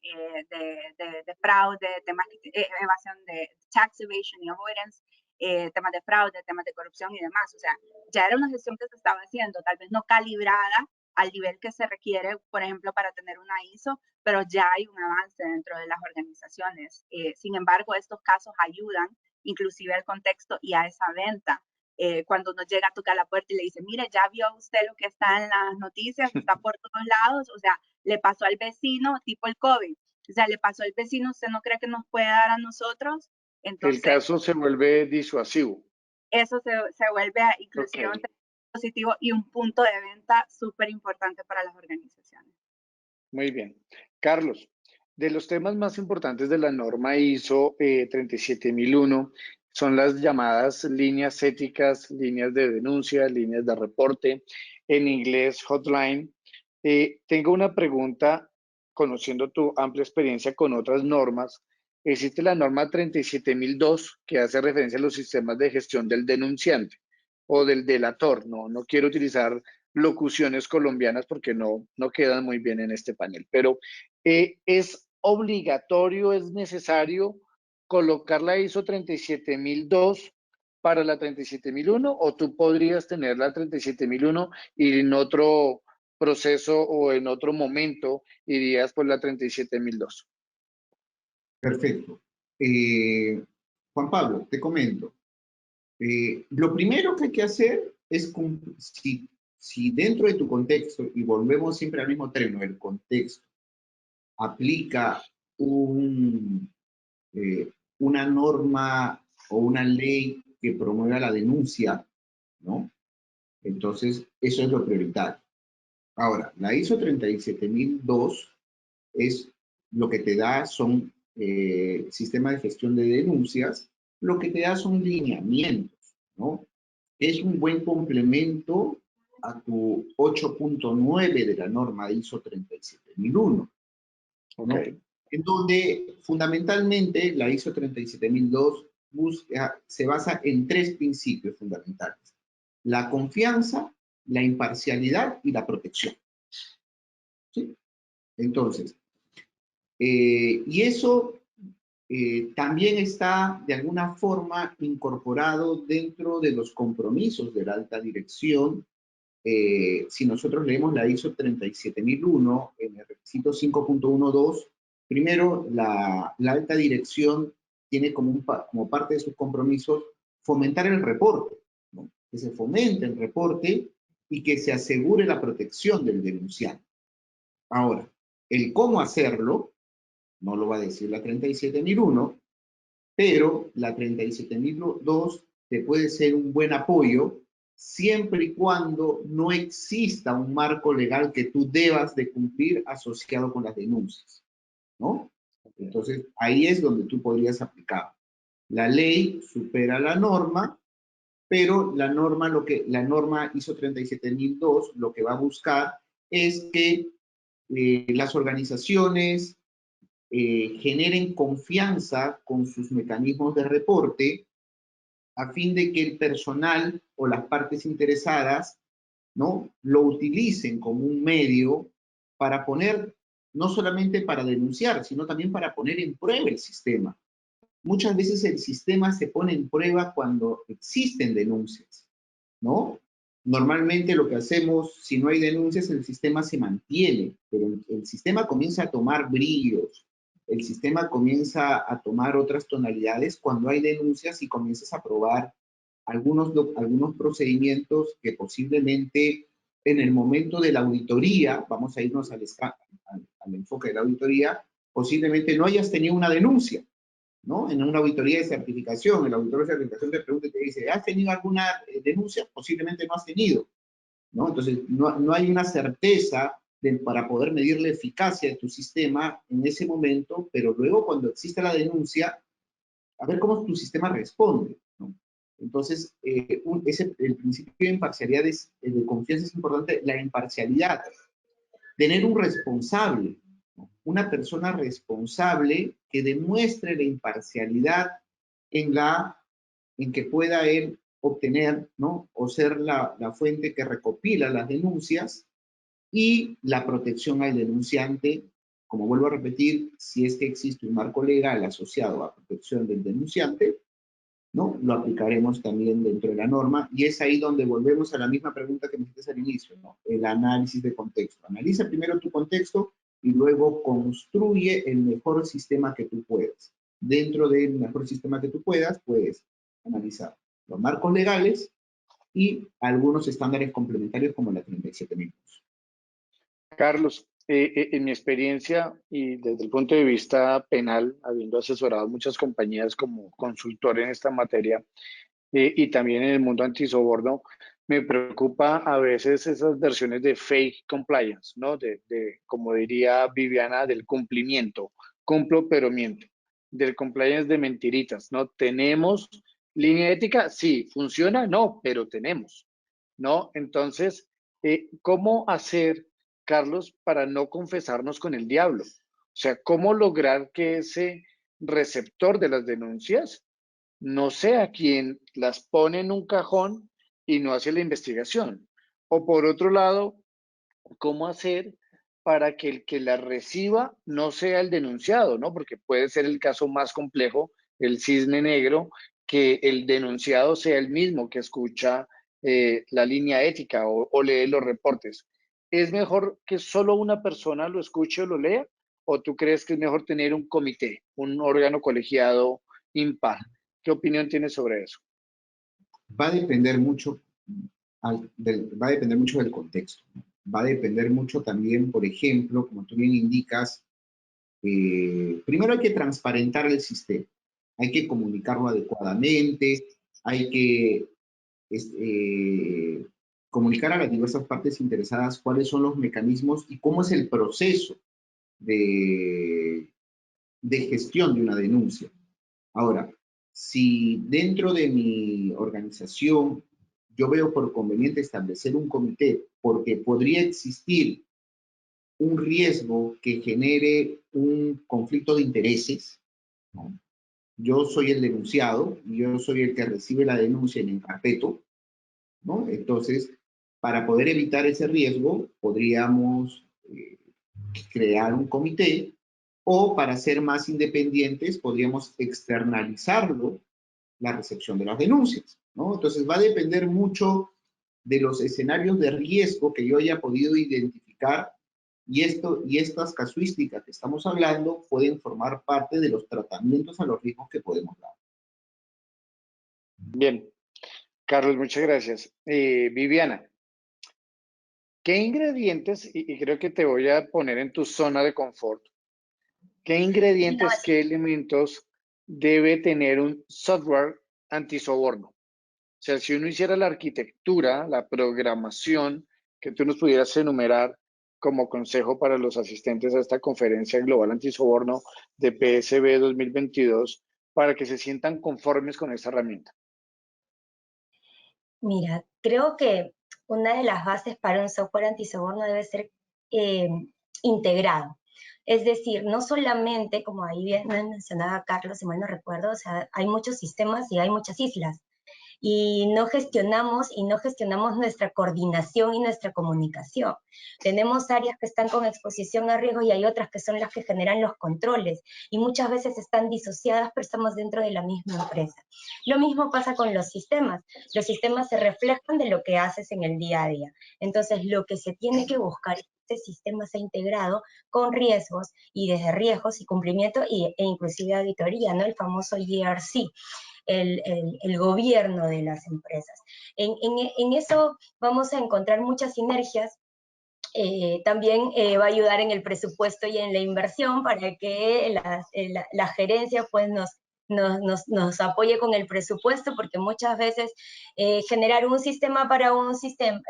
de fraude, temas, evasión de tax evasion y avoidance, temas de fraude, temas de corrupción y demás. O sea, ya era una gestión que se estaba haciendo, tal vez no calibrada al nivel que se requiere, por ejemplo, para tener una ISO, pero ya hay un avance dentro de las organizaciones. Sin embargo, estos casos ayudan inclusive al contexto y a esa venta. Cuando nos llega a tocar la puerta y le dice, mire, ya vio usted lo que está en las noticias, está por todos lados, o sea, le pasó al vecino, tipo el COVID, o sea, le pasó al vecino, ¿usted no cree que nos puede dar a nosotros? Entonces, el caso se vuelve disuasivo. Eso se vuelve inclusive un positivo y un punto de venta súper importante para las organizaciones. Muy bien. Carlos, de los temas más importantes de la norma ISO 37001 son las llamadas líneas éticas, líneas de denuncia, líneas de reporte, en inglés hotline. Tengo una pregunta, conociendo tu amplia experiencia con otras normas. Existe la norma 37002 que hace referencia a los sistemas de gestión del denunciante o del delator. No quiero utilizar locuciones colombianas porque no quedan muy bien en este panel, pero ¿es obligatorio, es necesario colocar la ISO 37002 para la 37001 o tú podrías tener la 37001 y en otro proceso o en otro momento irías por la 37002? Perfecto. Juan Pablo, te comento. Lo primero que hay que hacer es, si dentro de tu contexto, y volvemos siempre al mismo término, el contexto, aplica una norma o una ley que promueva la denuncia, ¿no? Entonces, eso es lo prioritario. Ahora, la ISO 37002 es lo que te da son sistemas de gestión de denuncias, lo que te da son lineamientos, ¿no? Es un buen complemento a tu 8.9 de la norma ISO 37001, ¿no? Ok. En donde fundamentalmente la ISO 37002 se basa en 3 principios fundamentales: la confianza, la imparcialidad y la protección. ¿Sí? Entonces, y eso también está de alguna forma incorporado dentro de los compromisos de la alta dirección. Si nosotros leemos la ISO 37001 en el requisito 5.12, primero la alta dirección tiene como parte de sus compromisos fomentar el reporte, ¿no? Que se fomente el reporte y que se asegure la protección del denunciante. Ahora, el cómo hacerlo no lo va a decir la 37001, pero la 37002 te puede ser un buen apoyo siempre y cuando no exista un marco legal que tú debas de cumplir asociado con las denuncias, ¿no? Entonces, ahí es donde tú podrías aplicar. La ley supera la norma, pero la norma ISO 37002 lo que va a buscar es que las organizaciones generen confianza con sus mecanismos de reporte a fin de que el personal o las partes interesadas, ¿no?, lo utilicen como un medio para poner, no solamente para denunciar, sino también para poner en prueba el sistema. Muchas veces el sistema se pone en prueba cuando existen denuncias, ¿no? Normalmente lo que hacemos, si no hay denuncias, el sistema se mantiene, pero el sistema comienza a tomar brillos, el sistema comienza a tomar otras tonalidades cuando hay denuncias y comienzas a probar algunos procedimientos que posiblemente en el momento de la auditoría, vamos a irnos al enfoque de la auditoría, posiblemente no hayas tenido una denuncia, ¿no? En una auditoría de certificación, el auditor de certificación te pregunta y te dice, ¿has tenido alguna denuncia? Posiblemente no has tenido, ¿no? Entonces, no hay una certeza para poder medir la eficacia de tu sistema en ese momento, pero luego cuando existe la denuncia, a ver cómo tu sistema responde, ¿no? Entonces, el principio de imparcialidad de confianza es importante, la imparcialidad, tener un responsable, ¿no? Una persona responsable que demuestre la imparcialidad en que pueda él obtener, ¿no?, o ser la fuente que recopila las denuncias, y la protección al denunciante. Como vuelvo a repetir, si es que existe un marco legal asociado a protección del denunciante, ¿no?, lo aplicaremos también dentro de la norma, y es ahí donde volvemos a la misma pregunta que me hiciste al inicio, ¿no?, el análisis de contexto. Analiza primero tu contexto y luego construye el mejor sistema que tú puedas. Dentro del mejor sistema que tú puedas, puedes analizar los marcos legales y algunos estándares complementarios como la 37000. Carlos, en mi experiencia y desde el punto de vista penal, habiendo asesorado muchas compañías como consultor en esta materia, y también en el mundo antisoborno, me preocupa a veces esas versiones de fake compliance, ¿no? Como diría Viviana, del cumplimiento. Cumplo pero miento. Del compliance de mentiritas, ¿no? ¿Tenemos línea ética? Sí. ¿Funciona? No, pero tenemos, ¿no? Entonces, ¿cómo hacer, Carlos, para no confesarnos con el diablo? O sea, ¿cómo lograr que ese receptor de las denuncias no sea quien las pone en un cajón y no hace la investigación? O por otro lado, ¿cómo hacer para que el que la reciba no sea el denunciado, ¿no? Porque puede ser el caso más complejo, el cisne negro, que el denunciado sea el mismo que escucha la línea ética o lee los reportes. ¿Es mejor que solo una persona lo escuche o lo lea? ¿O tú crees que es mejor tener un comité, un órgano colegiado impar? ¿Qué opinión tienes sobre eso? Va a depender mucho, va a depender mucho del contexto, ¿no? Va a depender mucho también, por ejemplo, como tú bien indicas, primero hay que transparentar el sistema, hay que comunicarlo adecuadamente, hay que comunicar a las diversas partes interesadas cuáles son los mecanismos y cómo es el proceso de, de gestión de una denuncia. Ahora, si dentro de mi organización yo veo por conveniente establecer un comité porque podría existir un riesgo que genere un conflicto de intereses, ¿no? Yo soy el denunciado y yo soy el que recibe la denuncia en encarpeto, ¿no? Entonces, para poder evitar ese riesgo, podríamos crear un comité o para ser más independientes, podríamos externalizarlo la recepción de las denuncias, ¿no? Entonces, va a depender mucho de los escenarios de riesgo que yo haya podido identificar y estas casuísticas que estamos hablando pueden formar parte de los tratamientos a los riesgos que podemos dar. Bien, Carlos, muchas gracias. Viviana, ¿qué ingredientes, y creo que te voy a poner en tu zona de confort, qué ingredientes, qué elementos debe tener un software antisoborno? O sea, si uno hiciera la arquitectura, la programación, que tú nos pudieras enumerar como consejo para los asistentes a esta conferencia global antisoborno de PSB 2022, para que se sientan conformes con esta herramienta. Mira, creo que una de las bases para un software antisoborno debe ser integrado. Es decir, no solamente, como ahí bien mencionaba Carlos, si mal no recuerdo, o sea, hay muchos sistemas y hay muchas islas. Y no gestionamos nuestra coordinación y nuestra comunicación. Tenemos áreas que están con exposición a riesgo y hay otras que son las que generan los controles y muchas veces están disociadas, pero estamos dentro de la misma empresa. Lo mismo pasa con los sistemas se reflejan de lo que haces en el día a día. Entonces, lo que se tiene que buscar es que este sistema sea integrado con riesgos y desde riesgos y cumplimiento e inclusive auditoría, ¿no? El famoso GRC. El gobierno de las empresas. En eso vamos a encontrar muchas sinergias. También va a ayudar en el presupuesto y en la inversión para que la gerencia pues nos apoye con el presupuesto, porque muchas veces generar un sistema para un sistema,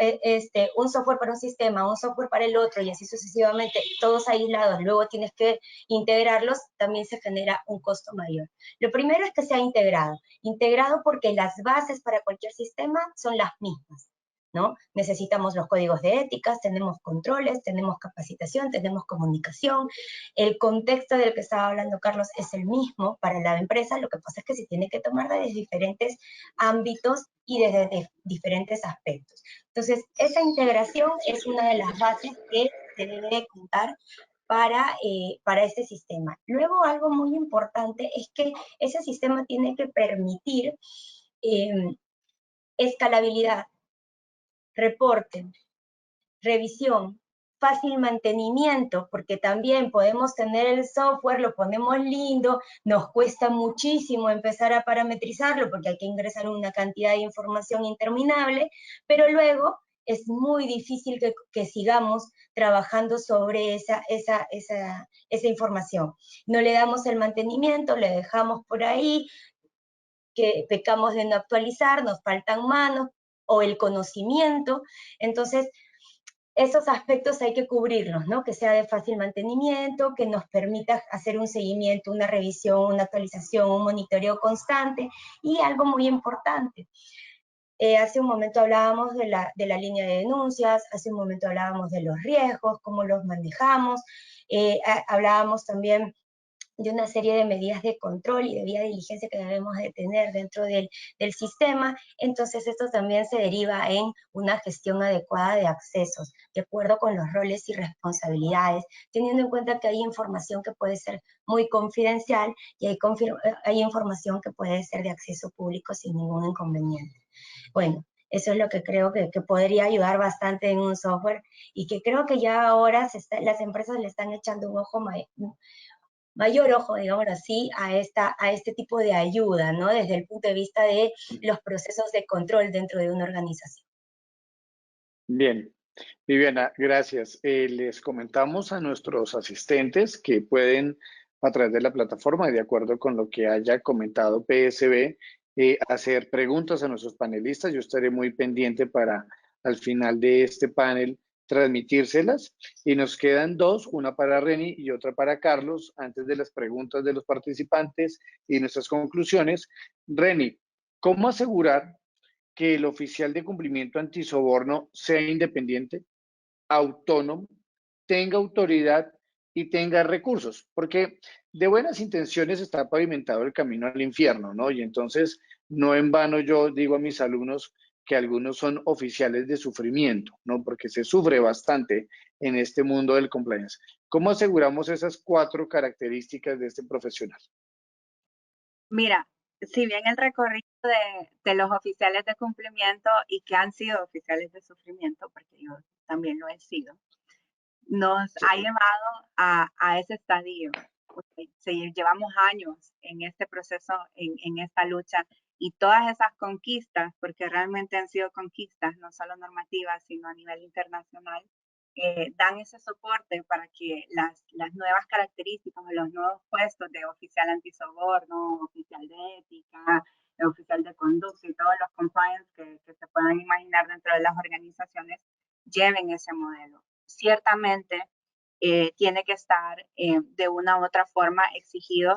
un software para un sistema, un software para el otro y así sucesivamente, todos aislados, luego tienes que integrarlos, también se genera un costo mayor. Lo primero es que sea integrado porque las bases para cualquier sistema son las mismas, ¿no? Necesitamos los códigos de éticas, tenemos controles, tenemos capacitación, tenemos comunicación. El contexto del que estaba hablando Carlos es el mismo para la empresa, lo que pasa es que se tiene que tomar desde diferentes ámbitos y desde diferentes aspectos. Entonces, esa integración es una de las bases que se debe contar para este sistema. Luego, algo muy importante es que ese sistema tiene que permitir escalabilidad, reporte, revisión, fácil mantenimiento, porque también podemos tener el software, lo ponemos lindo, nos cuesta muchísimo empezar a parametrizarlo porque hay que ingresar una cantidad de información interminable, pero luego es muy difícil que sigamos trabajando sobre esa información. No le damos el mantenimiento, le dejamos por ahí, que pecamos de no actualizar, nos faltan manos, o el conocimiento. Entonces, esos aspectos hay que cubrirlos, ¿no? Que sea de fácil mantenimiento, que nos permita hacer un seguimiento, una revisión, una actualización, un monitoreo constante. Y algo muy importante, hace un momento hablábamos de la línea de denuncias, hace un momento hablábamos de los riesgos, cómo los manejamos, hablábamos también de una serie de medidas de control y de vía de diligencia que debemos de tener dentro del sistema. Entonces esto también se deriva en una gestión adecuada de accesos, de acuerdo con los roles y responsabilidades, teniendo en cuenta que hay información que puede ser muy confidencial y hay información que puede ser de acceso público sin ningún inconveniente. Bueno, eso es lo que creo que podría ayudar bastante en un software y que creo que ya ahora las empresas le están echando un ojo mayor ojo, digámoslo así, a este tipo de ayuda, ¿no? Desde el punto de vista de los procesos de control dentro de una organización. Bien, Viviana, gracias. Les comentamos a nuestros asistentes que pueden, a través de la plataforma y de acuerdo con lo que haya comentado PSB, hacer preguntas a nuestros panelistas. Yo estaré muy pendiente para, al final de este panel, transmitírselas. Y nos quedan dos, una para Reni y otra para Carlos, antes de las preguntas de los participantes y nuestras conclusiones. Reni, ¿cómo asegurar que el oficial de cumplimiento antisoborno sea independiente, autónomo, tenga autoridad y tenga recursos, porque de buenas intenciones está pavimentado el camino al infierno, ¿no? Y entonces, no en vano yo digo a mis alumnos que algunos son oficiales de sufrimiento, ¿no? Porque se sufre bastante en este mundo del compliance. ¿Cómo aseguramos esas 4 características de este profesional? Mira, si bien el recorrido de los oficiales de cumplimiento y que han sido oficiales de sufrimiento, porque yo también lo he sido, nos Sí. ha llevado a ese estadio. Llevamos años en este proceso, en esta lucha, y todas esas conquistas, porque realmente han sido conquistas, no solo normativas, sino a nivel internacional, dan ese soporte para que las nuevas características o los nuevos puestos de oficial antisoborno, oficial de ética, oficial de conducta y todos los compliance que se puedan imaginar dentro de las organizaciones lleven ese modelo. Ciertamente tiene que estar de una u otra forma exigido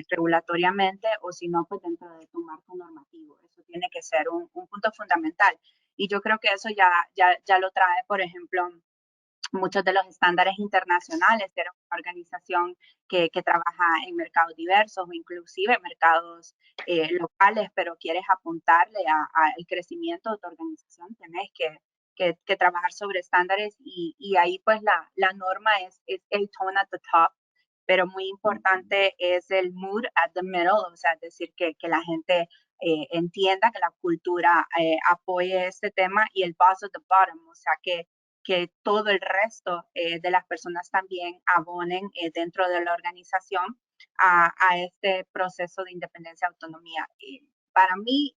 regulatoriamente, o si no, pues dentro de tu marco normativo. Eso tiene que ser un punto fundamental. Y yo creo que eso ya lo trae, por ejemplo, muchos de los estándares internacionales. Era una organización que trabaja en mercados diversos o inclusive mercados locales, pero quieres apuntarle al crecimiento de tu organización, tenés que trabajar sobre estándares, y ahí pues la norma es el tone at the top, pero muy importante es el mood at the middle, o sea, es decir, que la gente entienda, que la cultura apoye este tema, y el boss at the bottom, o sea, que todo el resto de las personas también abonen dentro de la organización a este proceso de independencia y autonomía. Y para mí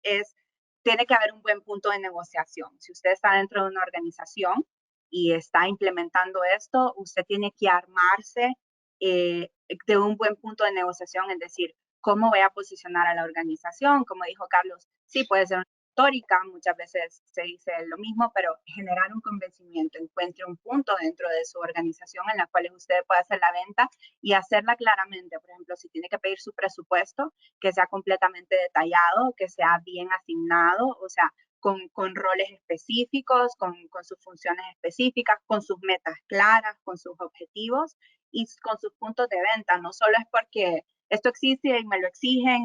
tiene que haber un buen punto de negociación. Si usted está dentro de una organización y está implementando esto, usted tiene que armarse de un buen punto de negociación, es decir, cómo voy a posicionar a la organización. Como dijo Carlos, sí, puede ser una histórica, muchas veces se dice lo mismo, pero generar un convencimiento, encuentre un punto dentro de su organización en la cual usted pueda hacer la venta y hacerla claramente. Por ejemplo, si tiene que pedir su presupuesto, que sea completamente detallado, que sea bien asignado, o sea, con roles específicos, con sus funciones específicas, con sus metas claras, con sus objetivos y con sus puntos de venta. No solo es porque esto existe y me lo exigen,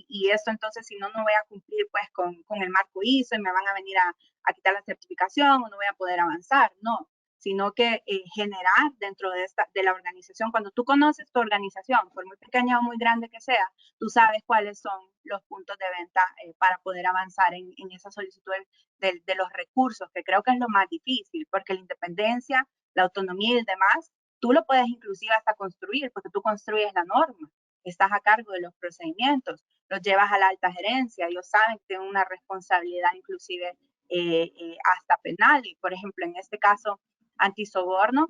y esto entonces si no, no voy a cumplir pues con el marco ISO y me van a venir a quitar la certificación o no voy a poder avanzar. No, sino que generar dentro de la organización, cuando tú conoces tu organización, por muy pequeña o muy grande que sea, tú sabes cuáles son los puntos de venta para poder avanzar en esa solicitud de los recursos, que creo que es lo más difícil, porque la independencia, la autonomía y demás, tú lo puedes inclusive hasta construir, porque tú construyes la norma, estás a cargo de los procedimientos, los llevas a la alta gerencia, ellos saben que tienen una responsabilidad inclusive hasta penal, y por ejemplo en este caso antisoborno,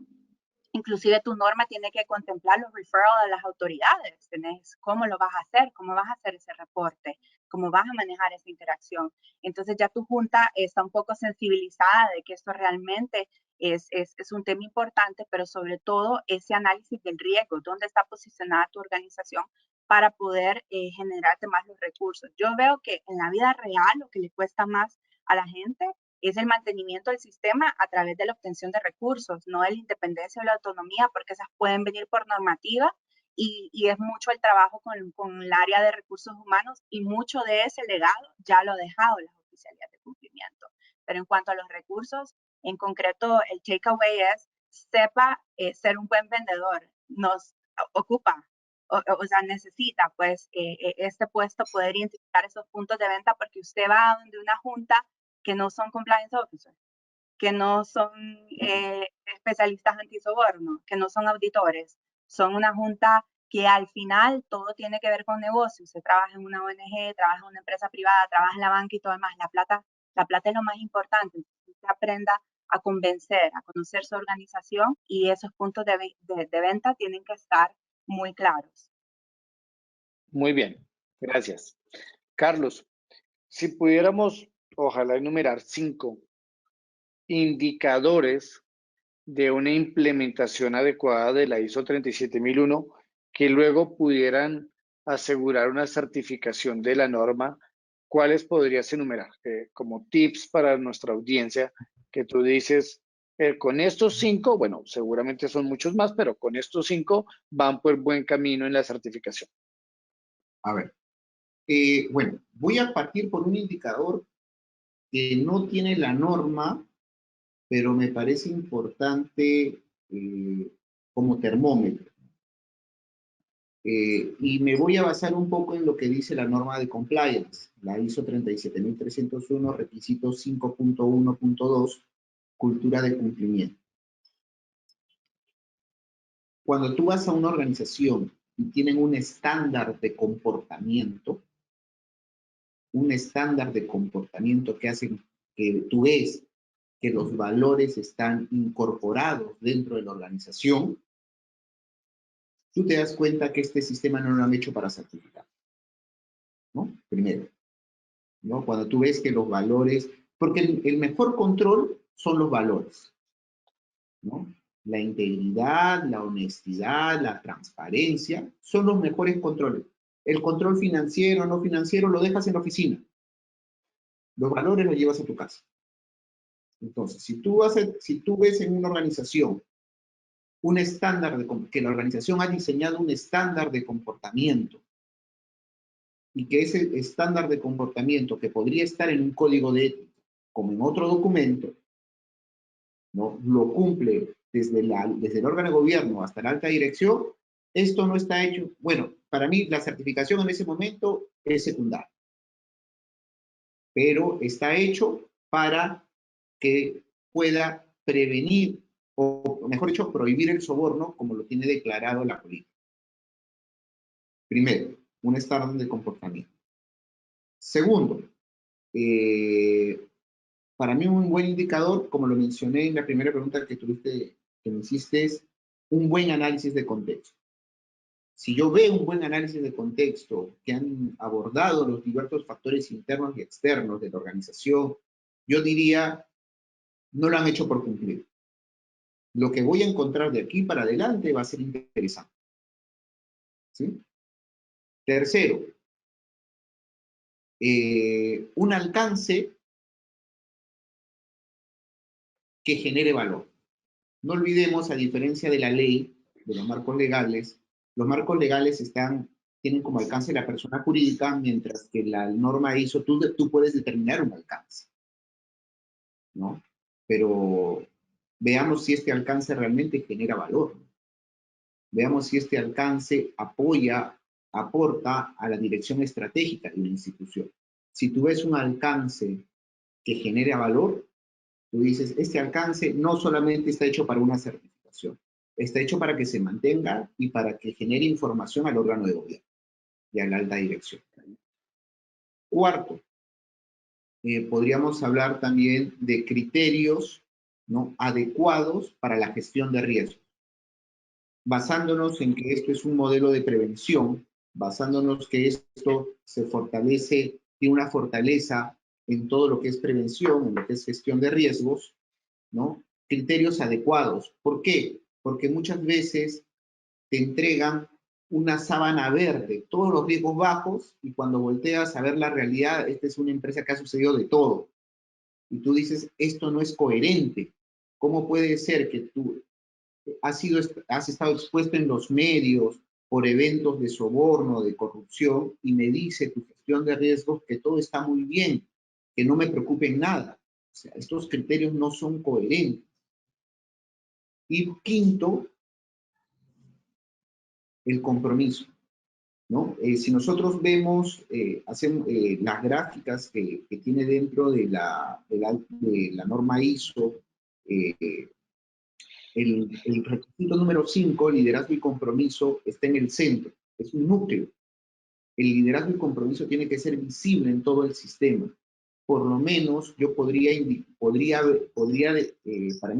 inclusive tu norma tiene que contemplar los referrals de las autoridades. Tenés cómo lo vas a hacer, cómo vas a hacer ese reporte, cómo vas a manejar esa interacción. Entonces ya tu junta está un poco sensibilizada de que esto realmente es un tema importante, pero sobre todo ese análisis del riesgo, dónde está posicionada tu organización para poder generarte más los recursos. Yo veo que en la vida real lo que le cuesta más a la gente es el mantenimiento del sistema a través de la obtención de recursos, no de la independencia o la autonomía, porque esas pueden venir por normativa, y es mucho el trabajo con el área de recursos humanos, y mucho de ese legado ya lo ha dejado las oficialías de cumplimiento. Pero en cuanto a los recursos, en concreto el takeaway es sepa ser un buen vendedor, nos ocupa, o sea, necesita pues este puesto poder identificar esos puntos de venta, porque usted va donde una junta que no son compliance officers, que no son especialistas antisoborno, que no son auditores, son una junta que al final todo tiene que ver con negocios. Usted trabaja en una ONG, trabaja en una empresa privada, trabaja en la banca y todo demás. La plata es lo más importante. Usted aprenda a convencer, a conocer su organización, y esos puntos de venta tienen que estar muy claros. Muy bien, gracias. Carlos, si pudiéramos, ojalá enumerar 5 indicadores de una implementación adecuada de la ISO 37001 que luego pudieran asegurar una certificación de la norma ¿cuáles podrías enumerar como tips para nuestra audiencia que tú dices, con estos 5, bueno, seguramente son muchos más, pero con estos 5 van por buen camino en la certificación? A ver, bueno, voy a partir por un indicador que no tiene la norma, pero me parece importante como termómetro. Y me voy a basar un poco en lo que dice la norma de compliance, la ISO 37301, requisito 5.1.2, cultura de cumplimiento. Cuando tú vas a una organización y tienen un estándar de comportamiento que hace que tú ves que los valores están incorporados dentro de la organización, tú te das cuenta que este sistema no lo han hecho para certificar, ¿no? Primero, ¿no? Cuando tú ves que los valores, porque el mejor control son los valores, ¿no? La integridad, la honestidad, la transparencia son los mejores controles. El control financiero, no financiero, lo dejas en la oficina. Los valores los llevas a tu casa. Entonces, si tú ves en una organización un estándar que la organización ha diseñado un estándar de comportamiento y que ese estándar de comportamiento que podría estar en un código de ética como en otro documento, ¿no? Lo cumple desde el órgano de gobierno hasta la alta dirección, esto no está hecho. Bueno, para mí la certificación en ese momento es secundaria, pero está hecho para que pueda prevenir, o mejor dicho, prohibir el soborno como lo tiene declarado la política. Primero, un estándar de comportamiento. Segundo, para mí un buen indicador, como lo mencioné en la primera pregunta que me hiciste, es un buen análisis de contexto. Si yo veo un buen análisis de contexto que han abordado los diversos factores internos y externos de la organización, yo diría, no lo han hecho por cumplir. Lo que voy a encontrar de aquí para adelante va a ser interesante. ¿Sí? Tercero, un alcance que genere valor. No olvidemos, a diferencia de la ley, de los marcos legales tienen como alcance la persona jurídica, mientras que la norma ISO, tú puedes determinar un alcance, ¿no? Pero veamos si este alcance realmente genera valor. Veamos si este alcance aporta a la dirección estratégica de una institución. Si tú ves un alcance que genera valor, tú dices, este alcance no solamente está hecho para una certificación, está hecho para que se mantenga y para que genere información al órgano de gobierno y a la alta dirección. Cuarto, podríamos hablar también de criterios, ¿no?, adecuados para la gestión de riesgos, basándonos en que esto es un modelo de prevención, basándonos que esto se fortalece, tiene una fortaleza en todo lo que es prevención, en lo que es gestión de riesgos, ¿no? Criterios adecuados. ¿Por qué? Porque muchas veces te entregan una sábana verde, todos los riesgos bajos, y cuando volteas a ver la realidad, esta es una empresa que ha sucedido de todo. Y tú dices, esto no es coherente. ¿Cómo puede ser que tú has estado expuesto en los medios por eventos de soborno, de corrupción, y me dice tu gestión de riesgos que todo está muy bien, que no me preocupe en nada? O sea, estos criterios no son coherentes. Y quinto, el compromiso, ¿no? Si nosotros vemos, las gráficas que tiene dentro de la norma ISO, el requisito número 5, liderazgo y compromiso, está en el centro, es un núcleo. El liderazgo y compromiso tiene que ser visible en todo el sistema. Por lo menos yo para mí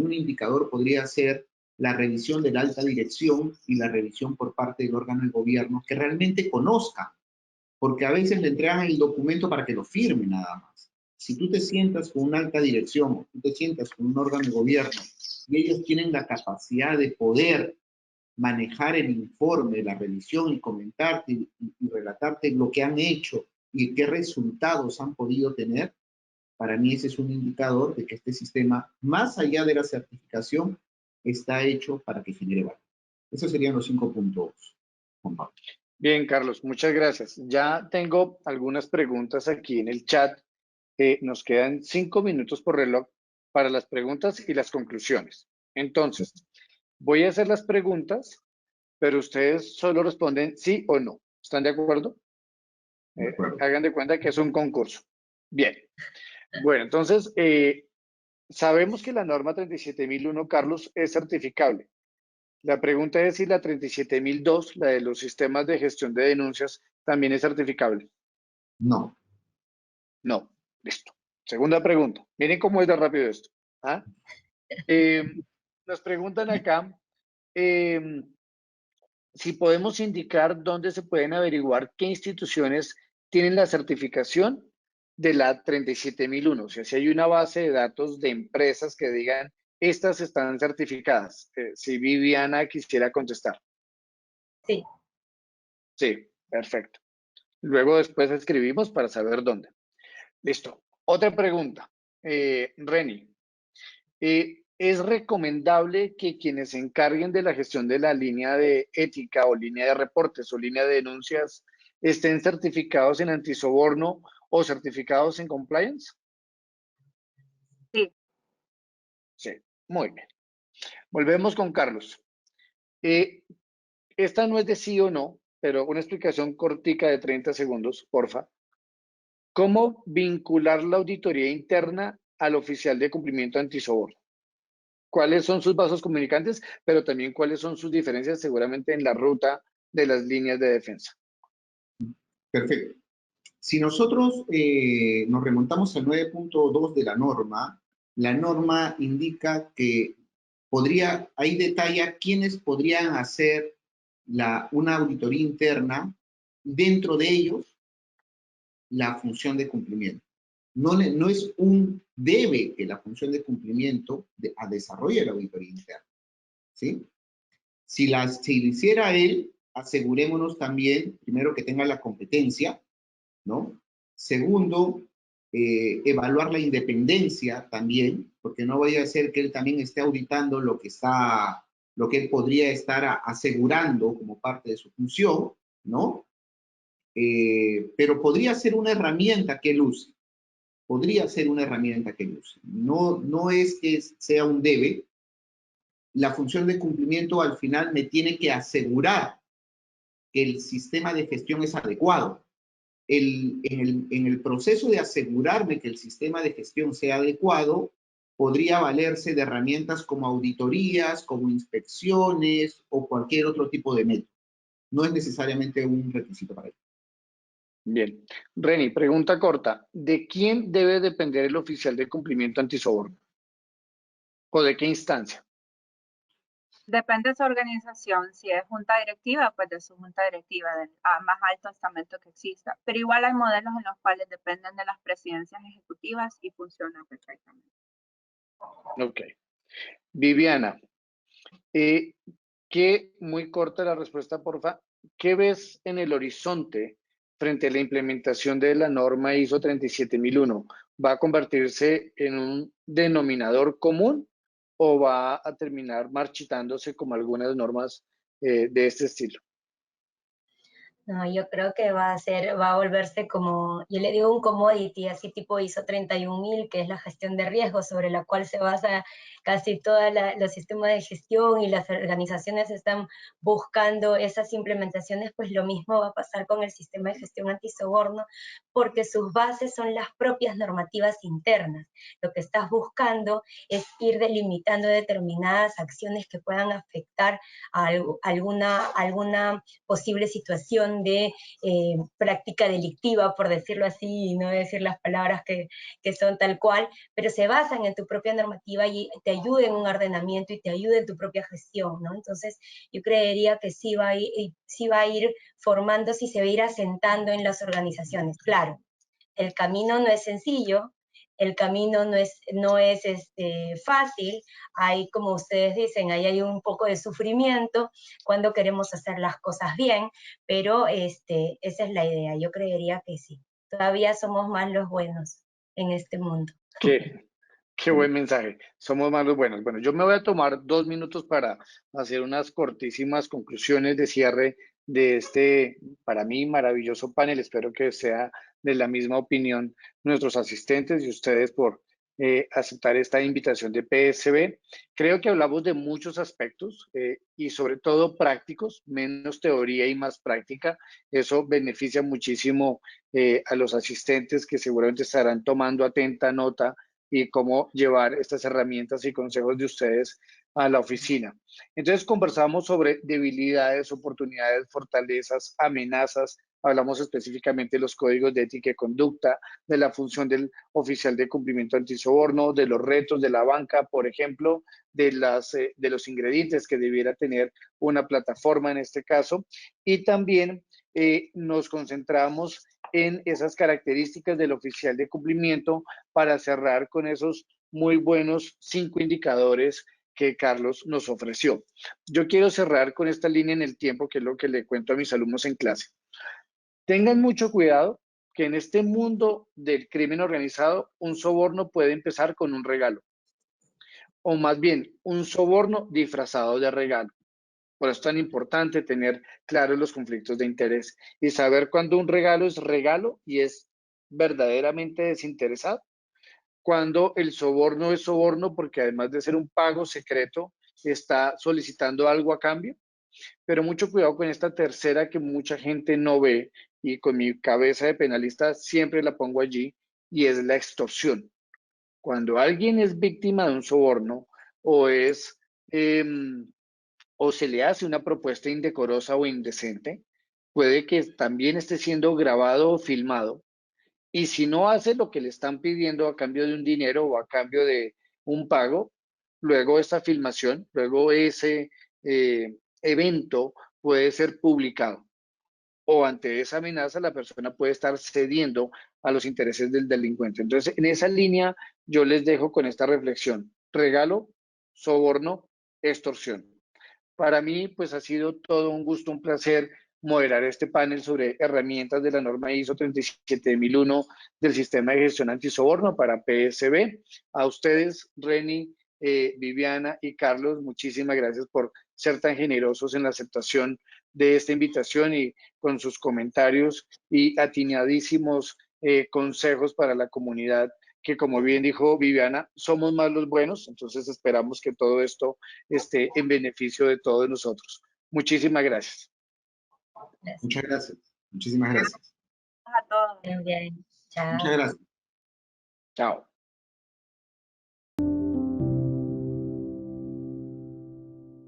un indicador podría ser la revisión de la alta dirección y la revisión por parte del órgano de gobierno, que realmente conozca, porque a veces le entregan el documento para que lo firme nada más. Si tú te sientas con una alta dirección, o tú te sientas con un órgano de gobierno, y ellos tienen la capacidad de poder manejar el informe, la revisión y comentarte y relatarte lo que han hecho y qué resultados han podido tener, para mí ese es un indicador de que este sistema, más allá de la certificación, está hecho para que genere valor. Esos serían los 5 puntos, Juan Pablo. Bien, Carlos, muchas gracias. Ya tengo algunas preguntas aquí en el chat. Nos quedan 5 minutos por reloj para las preguntas y las conclusiones. Entonces, voy a hacer las preguntas, pero ustedes solo responden sí o no. ¿Están de acuerdo? De acuerdo. Hagan de cuenta que es un concurso. Bien. Bueno, entonces, sabemos que la norma 37001, Carlos, es certificable. La pregunta es si la 37002, la de los sistemas de gestión de denuncias, también es certificable. No. No. Listo. Segunda pregunta. Miren cómo es de rápido esto. ¿Ah? Nos preguntan acá si podemos indicar dónde se pueden averiguar qué instituciones tienen la certificación de la 37001. O sea, si hay una base de datos de empresas que digan, estas están certificadas. Si Viviana quisiera contestar. Sí. Sí, perfecto. Luego después escribimos para saber dónde. Listo. Otra pregunta. Reni, ¿es recomendable que quienes se encarguen de la gestión de la línea de ética o línea de reportes o línea de denuncias estén certificados en antisoborno o certificados en compliance? Sí. Sí, muy bien. Volvemos con Carlos. Esta no es de sí o no, pero una explicación cortica de 30 segundos, porfa. ¿Cómo vincular la auditoría interna al oficial de cumplimiento antisoborno? ¿Cuáles son sus vasos comunicantes? Pero también cuáles son sus diferencias seguramente en la ruta de las líneas de defensa. Perfecto. Si nosotros nos remontamos al 9.2 de la norma indica que ahí detalla quiénes podrían hacer una auditoría interna, dentro de ellos la función de cumplimiento. No es un debe que la función de cumplimiento desarrolle la auditoría interna, ¿sí? Si lo hiciera él, asegurémonos también, primero, que tenga la competencia, ¿no? Segundo, evaluar la independencia también, porque no vaya a ser que él también esté auditando lo que él podría estar asegurando como parte de su función, ¿no? Pero podría ser una herramienta que él use. Podría ser una herramienta que él use. No es que sea un debe. La función de cumplimiento al final me tiene que asegurar que el sistema de gestión es adecuado. En el proceso de asegurarme que el sistema de gestión sea adecuado, podría valerse de herramientas como auditorías, como inspecciones o cualquier otro tipo de método. No es necesariamente un requisito para ello. Bien. Reni, pregunta corta. ¿De quién debe depender el oficial de cumplimiento antisoborno? ¿O de qué instancia? Depende de su organización. Si es junta directiva, pues de su junta directiva, del más alto estamento que exista. Pero igual hay modelos en los cuales dependen de las presidencias ejecutivas y funcionan perfectamente. Ok. Viviana, muy corta la respuesta, porfa. ¿Qué ves en el horizonte frente a la implementación de la norma ISO 37001? ¿Va a convertirse en un denominador común o va a terminar marchitándose como algunas normas de este estilo? No, yo creo que va a volverse como, yo le digo un commodity, así tipo ISO 31000, que es la gestión de riesgos, sobre la cual se basa casi todos los sistemas de gestión, y las organizaciones están buscando esas implementaciones. Pues lo mismo va a pasar con el sistema de gestión antisoborno, porque sus bases son las propias normativas internas. Lo que estás buscando es ir delimitando determinadas acciones que puedan afectar a alguna posible situación de práctica delictiva, por decirlo así, y no decir las palabras que son tal cual, pero se basan en tu propia normativa y te ayuda en un ordenamiento y te ayuda en tu propia gestión, ¿no? Entonces, yo creería que sí va a ir formándose y se va a ir asentando en las organizaciones. Claro, el camino no es sencillo, el camino no es fácil, hay, como ustedes dicen, ahí hay un poco de sufrimiento cuando queremos hacer las cosas bien, pero esa es la idea. Yo creería que sí, todavía somos más los buenos en este mundo. Qué buen mensaje. Somos más los buenos. Bueno, yo me voy a tomar 2 minutos para hacer unas cortísimas conclusiones de cierre de este, para mí, maravilloso panel. Espero que sea de la misma opinión nuestros asistentes y ustedes por aceptar esta invitación de PSB. Creo que hablamos de muchos aspectos y sobre todo prácticos, menos teoría y más práctica. Eso beneficia muchísimo a los asistentes que seguramente estarán tomando atenta nota y cómo llevar estas herramientas y consejos de ustedes a la oficina. Entonces conversamos sobre debilidades, oportunidades, fortalezas, amenazas. Hablamos específicamente de los códigos de ética y conducta, de la función del oficial de cumplimiento antisoborno, de los retos de la banca, por ejemplo, de los ingredientes que debiera tener una plataforma en este caso. Y también nos concentramos en esas características del oficial de cumplimiento para cerrar con esos muy buenos 5 indicadores que Carlos nos ofreció. Yo quiero cerrar con esta línea en el tiempo, que es lo que le cuento a mis alumnos en clase. Tengan mucho cuidado que en este mundo del crimen organizado, un soborno puede empezar con un regalo, o más bien, un soborno disfrazado de regalo. Por eso es tan importante tener claros los conflictos de interés y saber cuándo un regalo es regalo y es verdaderamente desinteresado. Cuando el soborno es soborno porque además de ser un pago secreto, está solicitando algo a cambio. Pero mucho cuidado con esta tercera que mucha gente no ve y con mi cabeza de penalista siempre la pongo allí y es la extorsión. Cuando alguien es víctima de un soborno o es... o se le hace una propuesta indecorosa o indecente, puede que también esté siendo grabado o filmado. Y si no hace lo que le están pidiendo a cambio de un dinero o a cambio de un pago, luego esta filmación, luego ese evento puede ser publicado. O ante esa amenaza la persona puede estar cediendo a los intereses del delincuente. Entonces, en esa línea yo les dejo con esta reflexión. Regalo, soborno, extorsión. Para mí, pues ha sido todo un gusto, un placer moderar este panel sobre herramientas de la norma ISO 37001 del sistema de gestión antisoborno para PSB. A ustedes, Reni, Viviana y Carlos, muchísimas gracias por ser tan generosos en la aceptación de esta invitación y con sus comentarios y atinadísimos consejos para la comunidad que, como bien dijo Viviana, somos más los buenos, entonces esperamos que todo esto esté en beneficio de todos nosotros. Muchísimas gracias. Muchas gracias. Muchísimas gracias. A todos. Bien, bien. Chao. Muchas gracias. Chao.